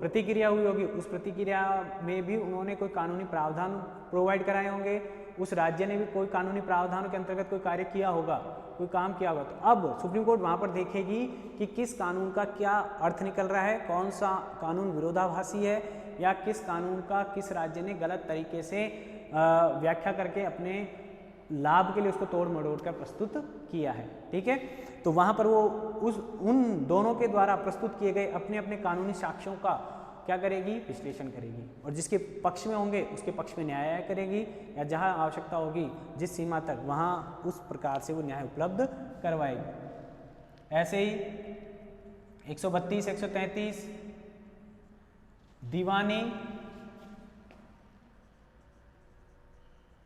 [SPEAKER 1] प्रतिक्रिया हुई होगी उस प्रतिक्रिया में भी उन्होंने कोई कानूनी प्रावधान प्रोवाइड कराए होंगे, उस राज्य ने भी कोई कानूनी प्रावधानों के अंतर्गत कोई कार्य किया होगा, कोई काम किया होगा। तो अब सुप्रीम कोर्ट वहाँ पर देखेगी कि किस कानून का क्या अर्थ निकल रहा है, कौन सा कानून विरोधाभासी है या किस कानून का किस राज्य ने गलत तरीके से व्याख्या करके अपने लाभ के लिए उसको तोड़ मरोड़ कर प्रस्तुत किया है। ठीक है, तो वहाँ पर वो उन दोनों के द्वारा प्रस्तुत किए गए अपने अपने कानूनी साक्ष्यों का क्या करेगी? विश्लेषण करेगी और जिसके पक्ष में होंगे उसके पक्ष में न्याय करेगी या जहाँ आवश्यकता होगी जिस सीमा तक, वहाँ उस प्रकार से वो न्याय उपलब्ध करवाएगी। ऐसे ही 132, 133 दीवानी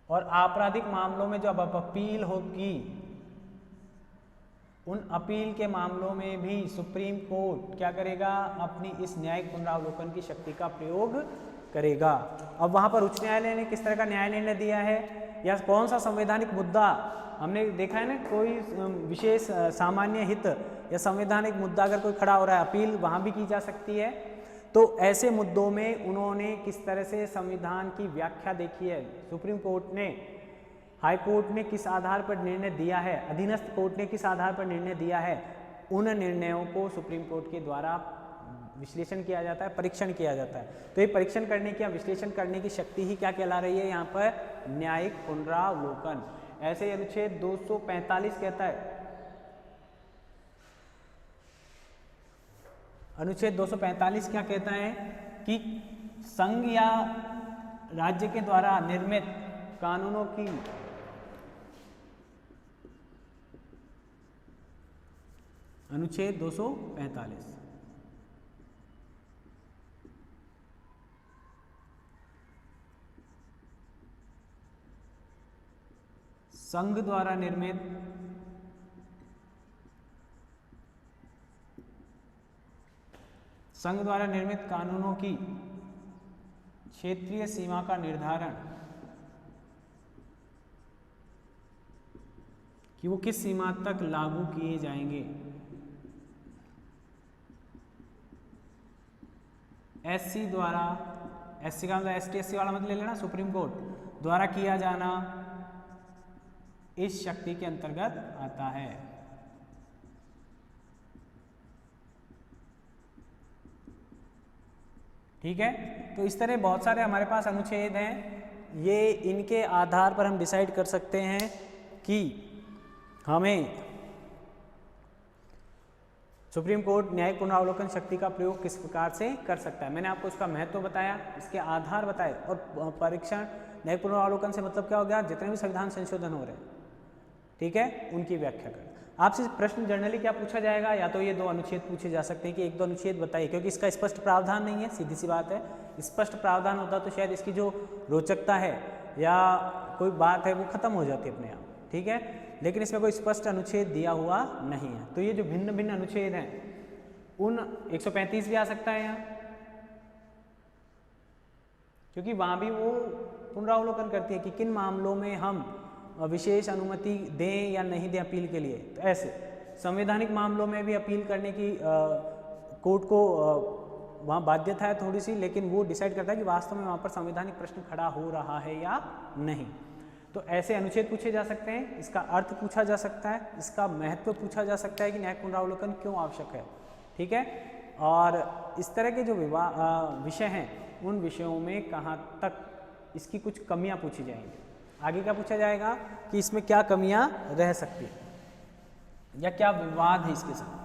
[SPEAKER 1] और आपराधिक मामलों में जो अब अपील होगी, उन अपील के मामलों में भी सुप्रीम कोर्ट क्या करेगा? अपनी इस न्यायिक पुनरावलोकन की शक्ति का प्रयोग करेगा। अब वहाँ पर उच्च न्यायालय ने किस तरह का न्याय निर्णय दिया है या कौन सा संवैधानिक मुद्दा, हमने देखा है ना, कोई विशेष सामान्य हित या संवैधानिक मुद्दा अगर कोई खड़ा हो रहा है, अपील वहाँ भी की जा सकती है। तो ऐसे मुद्दों में उन्होंने किस तरह से संविधान की व्याख्या देखी है, सुप्रीम कोर्ट ने, हाई कोर्ट ने किस आधार पर निर्णय दिया है, अधीनस्थ कोर्ट ने किस आधार पर निर्णय दिया है, उन निर्णयों को सुप्रीम कोर्ट के द्वारा विश्लेषण किया जाता है, परीक्षण किया जाता है। तो ये परीक्षण करने की या विश्लेषण करने की शक्ति ही क्या कहला रही है यहाँ पर? न्यायिक पुनरावलोकन। ऐसे ही अनुच्छेद 245 कहता है, अनुच्छेद 245 क्या कहता है कि संघ या राज्य के द्वारा निर्मित कानूनों की अनुच्छेद 245 संघ द्वारा निर्मित कानूनों की क्षेत्रीय सीमा का निर्धारण कि वो किस सीमा तक लागू किए जाएंगे, एससी द्वारा, एससी का मतलब एसटी एससी वाला मतलब ले लेना, सुप्रीम कोर्ट द्वारा किया जाना इस शक्ति के अंतर्गत आता है। ठीक है, तो इस तरह बहुत सारे हमारे पास अनुच्छेद हैं। ये इनके आधार पर हम डिसाइड कर सकते हैं कि हमें सुप्रीम कोर्ट न्यायिक पुनरावलोकन शक्ति का प्रयोग किस प्रकार से कर सकता है। मैंने आपको इसका महत्व बताया, इसके आधार बताए, और परीक्षण न्यायिक पुनरावलोकन से मतलब क्या हो गया, जितने भी संविधान संशोधन हो रहे हैं, ठीक है, उनकी व्याख्या कर। आपसे प्रश्न जनरली क्या पूछा जाएगा, या तो ये 2 अनुच्छेद पूछे जा सकते हैं कि 1-2 अनुच्छेद बताइए, क्योंकि इसका स्पष्ट प्रावधान नहीं है, सीधी सी बात है। स्पष्ट प्रावधान होता तो शायद इसकी जो रोचकता है या कोई बात है वो खत्म हो जाती अपने आप, ठीक है, लेकिन इसमें कोई स्पष्ट अनुच्छेद दिया हुआ नहीं है। तो ये जो भिन्न भिन्न अनुच्छेद हैं, उन 135 भी आ सकता है यहाँ, क्योंकि वहाँ भी वो पुनरावलोकन करती है कि किन मामलों में हम विशेष अनुमति दें या नहीं दें अपील के लिए। तो ऐसे संवैधानिक मामलों में भी अपील करने की कोर्ट को वहाँ बाध्यता है थोड़ी सी, लेकिन वो डिसाइड करता है कि वास्तव में वहाँ पर संवैधानिक प्रश्न खड़ा हो रहा है या नहीं। तो ऐसे अनुच्छेद पूछे जा सकते हैं, इसका अर्थ पूछा जा सकता है, इसका महत्व पूछा जा सकता है कि न्यायिक पुनरावलोकन क्यों आवश्यक है, ठीक है। और इस तरह के जो विषय हैं, उन विषयों में कहाँ तक इसकी कुछ कमियाँ पूछी जाएंगी। आगे क्या पूछा जाएगा कि इसमें क्या कमियां रह सकती है या क्या विवाद है इसके साथ।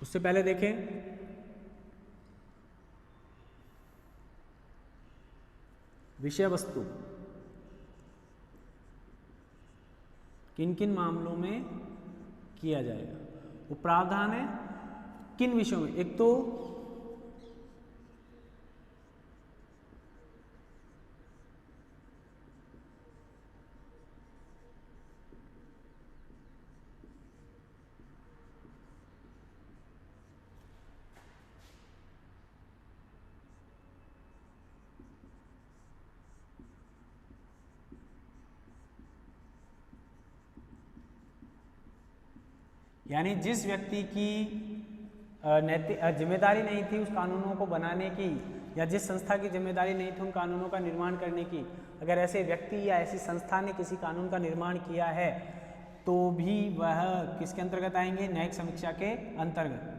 [SPEAKER 1] उससे पहले देखें विषय वस्तु किन किन मामलों में किया जाएगा। वो प्रावधान है किन विषयों में, एक तो यानी जिस व्यक्ति की नैतिक जिम्मेदारी नहीं थी उस कानूनों को बनाने की, या जिस संस्था की जिम्मेदारी नहीं थी उन कानूनों का निर्माण करने की, अगर ऐसे व्यक्ति या ऐसी संस्था ने किसी कानून का निर्माण किया है तो भी वह किसके अंतर्गत आएंगे, न्यायिक समीक्षा के अंतर्गत।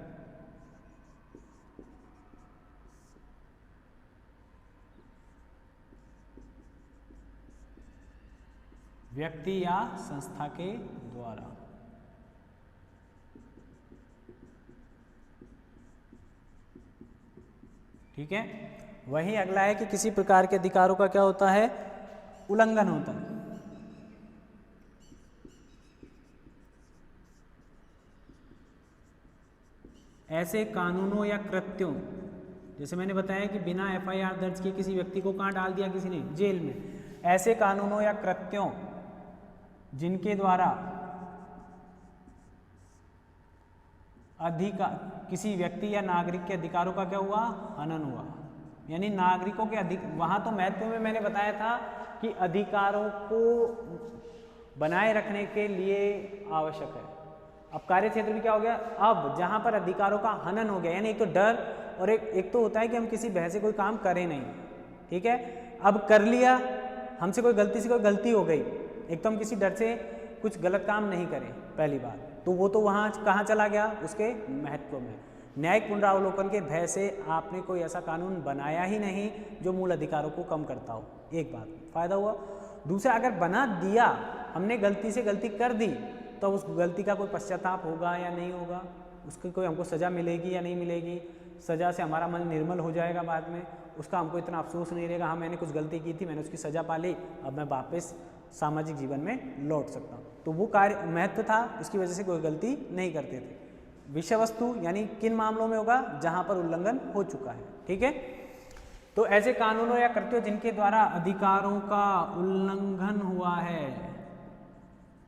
[SPEAKER 1] व्यक्ति या संस्था के द्वारा। ठीक है, वही अगला है कि किसी प्रकार के अधिकारों का क्या होता है, उल्लंघन होता है। ऐसे कानूनों या कृत्यों, जैसे मैंने बताया कि बिना FIR दर्ज किए किसी व्यक्ति को कहाँ डाल दिया, किसी ने जेल में। ऐसे कानूनों या कृत्यों जिनके द्वारा किसी व्यक्ति या नागरिक के अधिकारों का क्या हुआ, हनन हुआ। यानी नागरिकों के वहाँ तो महत्व में मैंने बताया था कि अधिकारों को बनाए रखने के लिए आवश्यक है। अब कार्य क्षेत्र में क्या हो गया, अब जहाँ पर अधिकारों का हनन हो गया, यानी एक तो डर और एक तो होता है कि हम किसी भय से कोई काम करें नहीं, ठीक है। अब कर लिया, हमसे कोई गलती से कोई गलती हो गई, एक तो हम किसी डर से कुछ गलत काम नहीं करें, पहली बात तो वो तो वहाँ कहाँ चला गया, उसके महत्व में। न्यायिक पुनरावलोकन के भय से आपने कोई ऐसा कानून बनाया ही नहीं जो मूल अधिकारों को कम करता हो, एक बात फायदा हुआ। दूसरा, अगर बना दिया, हमने गलती से गलती कर दी, तो उस गलती का कोई पश्चाताप होगा या नहीं होगा, उसकी कोई हमको सज़ा मिलेगी या नहीं मिलेगी, सज़ा से हमारा मन निर्मल हो जाएगा बाद में, उसका हमको इतना अफसोस नहीं रहेगा, हाँ मैंने कुछ गलती की थी, मैंने उसकी सज़ा पा ली, अब मैं वापस सामाजिक जीवन में लौट सकता हूँ। तो वो कार्य महत्व था, उसकी वजह से कोई गलती नहीं करते थे। विषय वस्तु यानी किन मामलों में होगा, जहाँ पर उल्लंघन हो चुका है, ठीक है। तो ऐसे कानूनों या कृत्यों जिनके द्वारा अधिकारों का उल्लंघन हुआ है,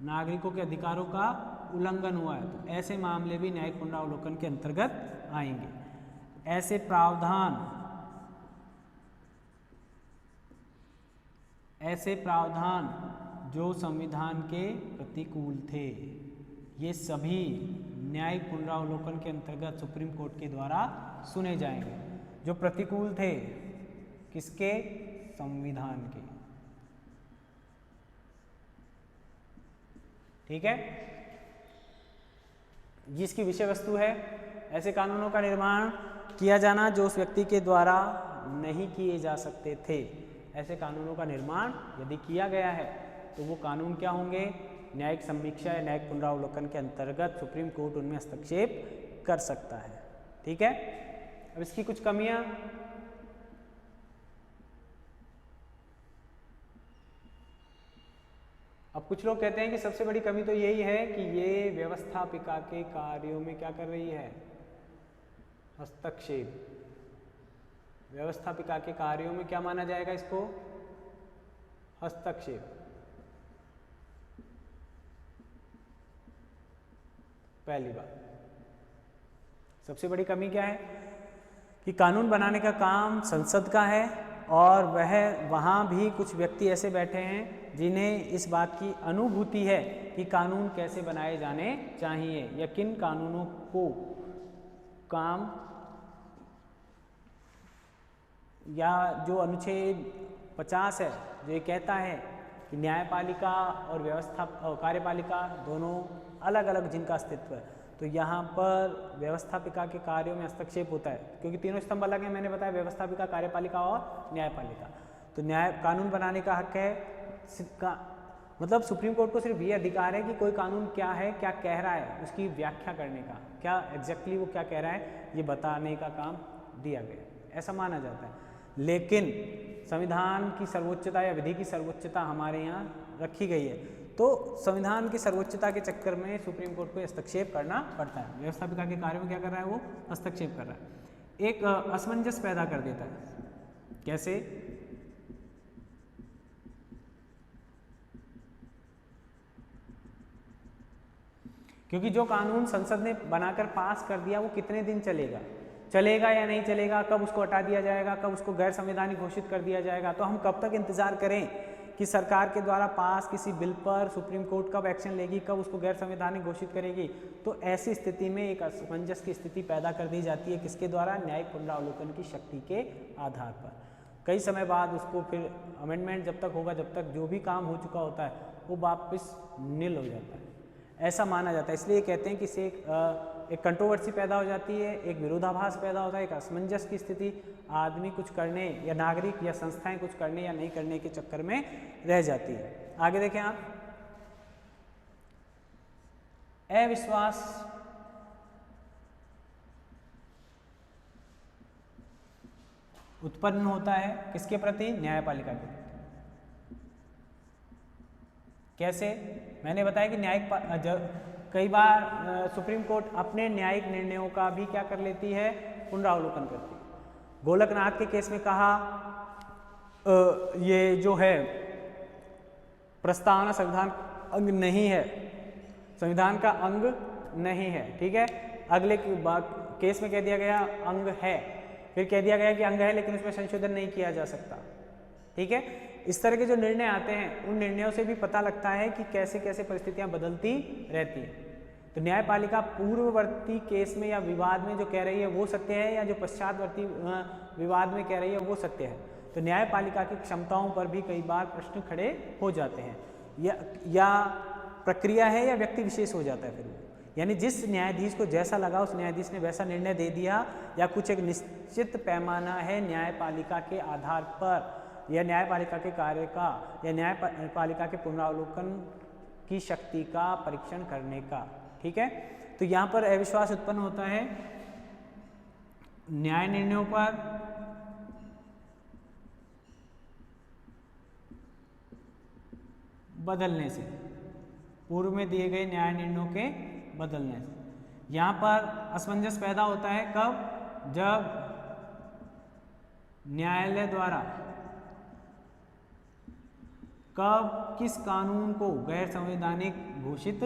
[SPEAKER 1] नागरिकों के अधिकारों का उल्लंघन हुआ है, तो ऐसे मामले भी न्यायिक पुनरावलोकन के अंतर्गत आएंगे। ऐसे प्रावधान जो संविधान के प्रतिकूल थे, ये सभी न्यायिक पुनरावलोकन के अंतर्गत सुप्रीम कोर्ट के द्वारा सुने जाएंगे। जो प्रतिकूल थे किसके, संविधान के, ठीक है। जिसकी विषय वस्तु है ऐसे कानूनों का निर्माण किया जाना जो उस व्यक्ति के द्वारा नहीं किए जा सकते थे। ऐसे कानूनों का निर्माण यदि किया गया है तो वो कानून क्या होंगे, न्यायिक समीक्षा या न्यायिक पुनरावलोकन के अंतर्गत सुप्रीम कोर्ट उनमें हस्तक्षेप कर सकता है, ठीक है। अब इसकी कुछ कमियां, अब कुछ लोग कहते हैं कि सबसे बड़ी कमी तो यही है कि ये व्यवस्थापिका के कार्यों में क्या कर रही है, हस्तक्षेप। व्यवस्थापिका के कार्यों में क्या माना जाएगा इसको, हस्तक्षेप। पहली बात। सबसे बड़ी कमी क्या है कि कानून बनाने का काम संसद का है और वहाँ भी कुछ व्यक्ति ऐसे बैठे हैं जिन्हें इस बात की अनुभूति है कि कानून कैसे बनाए जाने चाहिए या किन कानूनों को काम, या जो अनुच्छेद 50 है जो ये कहता है कि न्यायपालिका और कार्यपालिका दोनों अलग अलग जिनका अस्तित्व है, तो यहाँ पर व्यवस्थापिका के कार्यों में हस्तक्षेप होता है क्योंकि तीनों स्तंभ अलग हैं, मैंने बताया, व्यवस्थापिका, कार्यपालिका और न्यायपालिका। तो कानून बनाने का हक है, मतलब सुप्रीम कोर्ट को सिर्फ ये अधिकार है कि कोई कानून क्या है, क्या कह रहा है, उसकी व्याख्या करने का, क्या एग्जैक्टली वो क्या कह रहा है ये बताने का काम दिया गया, ऐसा माना जाता है। लेकिन संविधान की सर्वोच्चता या विधि की सर्वोच्चता हमारे यहाँ रखी गई है, तो संविधान की सर्वोच्चता के चक्कर में सुप्रीम कोर्ट को हस्तक्षेप करना पड़ता है। व्यवस्थापिका के कार्य में क्या कर रहा है, वो हस्तक्षेप कर रहा है, एक असमंजस पैदा कर देता है। कैसे, क्योंकि जो कानून संसद ने बनाकर पास कर दिया वो कितने दिन चलेगा या नहीं चलेगा, कब उसको हटा दिया जाएगा, कब उसको गैर संवैधानिक घोषित कर दिया जाएगा। तो हम कब तक इंतजार करें कि सरकार के द्वारा पास किसी बिल पर सुप्रीम कोर्ट कब एक्शन लेगी, कब उसको गैर संवैधानिक घोषित करेगी। तो ऐसी स्थिति में एक असमंजस की स्थिति पैदा कर दी जाती है, किसके द्वारा, न्यायिक पुनरावलोकन की शक्ति के आधार पर। कई समय बाद उसको फिर अमेंडमेंट जब तक होगा, जब तक जो भी काम हो चुका होता है वो वापस निल हो जाता है, ऐसा माना जाता है। इसलिए कहते हैं कि इससे एक कंट्रोवर्सी पैदा हो जाती है, एक विरोधाभास पैदा होता है, एक असमंजस की स्थिति, आदमी कुछ करने या नागरिक या संस्थाएं कुछ करने या नहीं करने के चक्कर में रह जाती है। आगे देखें आप, अविश्वास उत्पन्न होता है किसके प्रति, न्यायपालिका के प्रति। कैसे, मैंने बताया कि न्यायिक कई बार सुप्रीम कोर्ट अपने न्यायिक निर्णयों का भी क्या कर लेती है, पुनरावलोकन करती है। गोलकनाथ के केस में कहा ये जो है प्रस्तावना संविधान अंग नहीं है, संविधान का अंग नहीं है, ठीक है। अगले केस में कह दिया गया अंग है, फिर कह दिया गया कि अंग है लेकिन उसमें संशोधन नहीं किया जा सकता, ठीक है। इस तरह के जो निर्णय आते हैं उन निर्णयों से भी पता लगता है कि कैसे कैसे परिस्थितियां बदलती रहती हैं। तो न्यायपालिका पूर्ववर्ती केस में या विवाद में जो कह रही है वो सत्य है, या जो पश्चातवर्ती विवाद में कह रही है वो सत्य है। तो न्यायपालिका की क्षमताओं पर भी कई बार प्रश्न खड़े हो जाते हैं, या प्रक्रिया है या व्यक्ति विशेष हो जाता है फिर वो? यानी जिस न्यायाधीश को जैसा लगा उस न्यायाधीश ने वैसा निर्णय दे दिया, या कुछ एक निश्चित पैमाना है न्यायपालिका के आधार पर या न्यायपालिका के कार्य का या न्यायपालिका के पुनरावलोकन की शक्ति का परीक्षण करने का। ठीक है, तो यहाँ पर अविश्वास उत्पन्न होता है न्याय निर्णयों पर बदलने से, पूर्व में दिए गए न्याय निर्णयों के बदलने से। यहाँ पर असमंजस पैदा होता है कब? जब न्यायालय द्वारा कब किस कानून को गैर संवैधानिक घोषित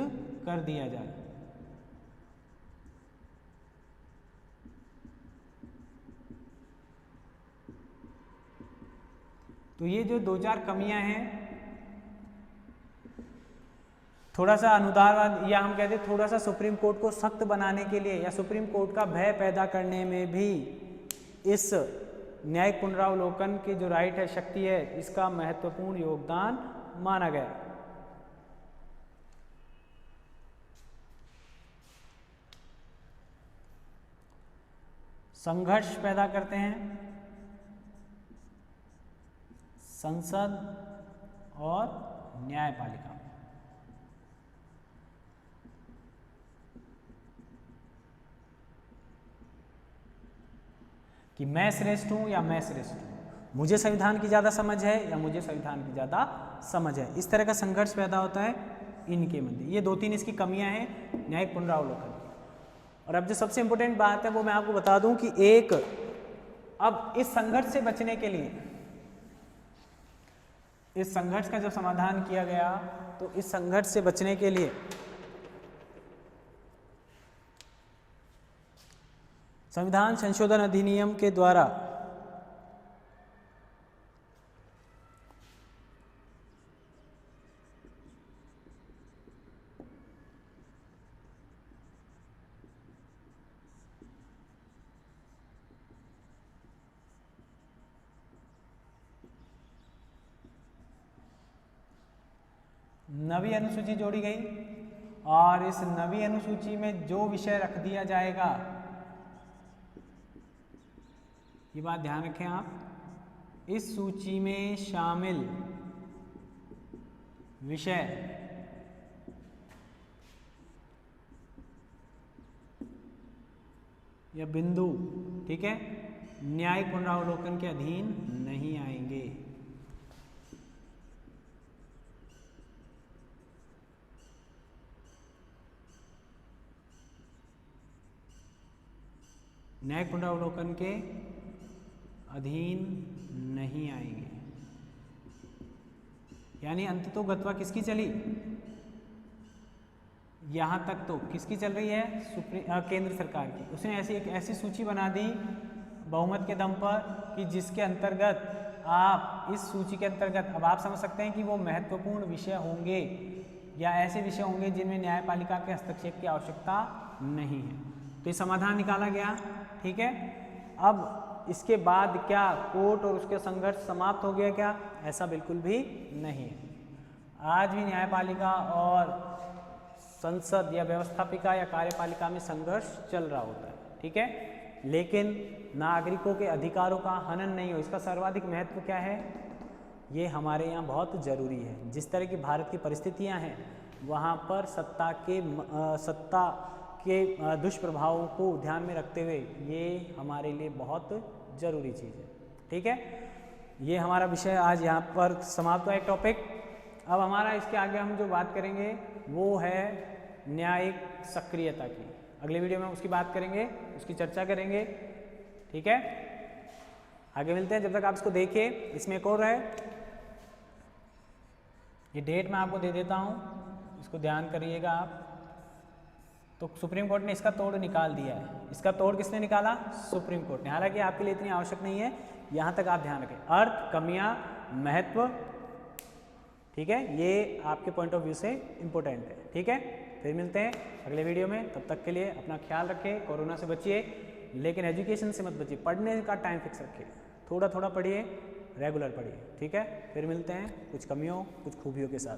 [SPEAKER 1] कर दिया जाए। तो ये जो 2-4 कमियां हैं, थोड़ा सा अनुदानवाद या हम कहते हैं थोड़ा सा सुप्रीम कोर्ट को सख्त बनाने के लिए या सुप्रीम कोर्ट का भय पैदा करने में भी इस न्यायिक पुनरावलोकन की जो राइट है, शक्ति है, इसका महत्वपूर्ण योगदान माना गया। संघर्ष पैदा करते हैं संसद और न्यायपालिका। कि मैं श्रेष्ठ हूं या मैं श्रेष्ठ हूं, मुझे संविधान की ज़्यादा समझ है या मुझे संविधान की ज़्यादा समझ है। इस तरह का संघर्ष पैदा होता है इनके मध्य। ये 2-3 इसकी कमियां हैं न्यायिक पुनरावलोकन की। और अब जो सबसे इंपॉर्टेंट बात है वो मैं आपको बता दूं कि एक, अब इस संघर्ष से बचने के लिए, इस संघर्ष का जब समाधान किया गया तो इस संघर्ष से बचने के लिए संविधान संशोधन अधिनियम के द्वारा नवी अनुसूची जोड़ी गई, और इस नवी अनुसूची में जो विषय रख दिया जाएगा, ये बात ध्यान रखें आप, इस सूची में शामिल विषय या बिंदु, ठीक है, न्यायिक पुनरावलोकन के अधीन नहीं आएंगे। न्यायिक पुनरावलोकन के अधीन नहीं आएंगे। यानी अंततोगत्वा किसकी चली? यहां तक तो किसकी चल रही है? केंद्र सरकार की। उसने ऐसी सूची बना दी बहुमत के दम पर कि जिसके अंतर्गत आप, इस सूची के अंतर्गत, अब आप समझ सकते हैं कि वो महत्वपूर्ण विषय होंगे या ऐसे विषय होंगे जिनमें न्यायपालिका के हस्तक्षेप की आवश्यकता नहीं है। तो ये समाधान निकाला गया, ठीक है। अब इसके बाद क्या कोर्ट और उसके संघर्ष समाप्त हो गया क्या? ऐसा बिल्कुल भी नहीं है। आज भी न्यायपालिका और संसद या व्यवस्थापिका या कार्यपालिका में संघर्ष चल रहा होता है, ठीक है। लेकिन नागरिकों के अधिकारों का हनन नहीं हो, इसका सर्वाधिक महत्व क्या है? ये हमारे यहाँ बहुत ज़रूरी है। जिस तरह की भारत की परिस्थितियाँ हैं वहाँ पर सत्ता के दुष्प्रभावों को ध्यान में रखते हुए ये हमारे लिए बहुत ज़रूरी चीज़ है, ठीक है। ये हमारा विषय आज यहाँ पर समाप्त हुआ एक टॉपिक। अब हमारा इसके आगे हम जो बात करेंगे वो है न्यायिक सक्रियता की। अगले वीडियो में उसकी बात करेंगे, उसकी चर्चा करेंगे, ठीक है। आगे मिलते हैं, जब तक आप इसको देखिए। इसमें एक और है, ये डेट मैं आपको दे देता हूँ, इसको ध्यान करिएगा आप। तो सुप्रीम कोर्ट ने इसका तोड़ निकाल दिया है। इसका तोड़ किसने निकाला? सुप्रीम कोर्ट ने। हालांकि आपके लिए इतनी आवश्यक नहीं है, यहाँ तक आप ध्यान रखें। अर्थ, कमियां, महत्व, ठीक है, ये आपके पॉइंट ऑफ व्यू से इम्पोर्टेंट है, ठीक है। फिर मिलते हैं अगले वीडियो में, तब तक के लिए अपना ख्याल रखें, कोरोना से बचिए, लेकिन एजुकेशन से मत बचिए। पढ़ने का टाइम फिक्स रखिए, थोड़ा थोड़ा पढ़िए, रेगुलर पढ़िए, ठीक है। फिर मिलते हैं कुछ कमियों, कुछ खूबियों के साथ।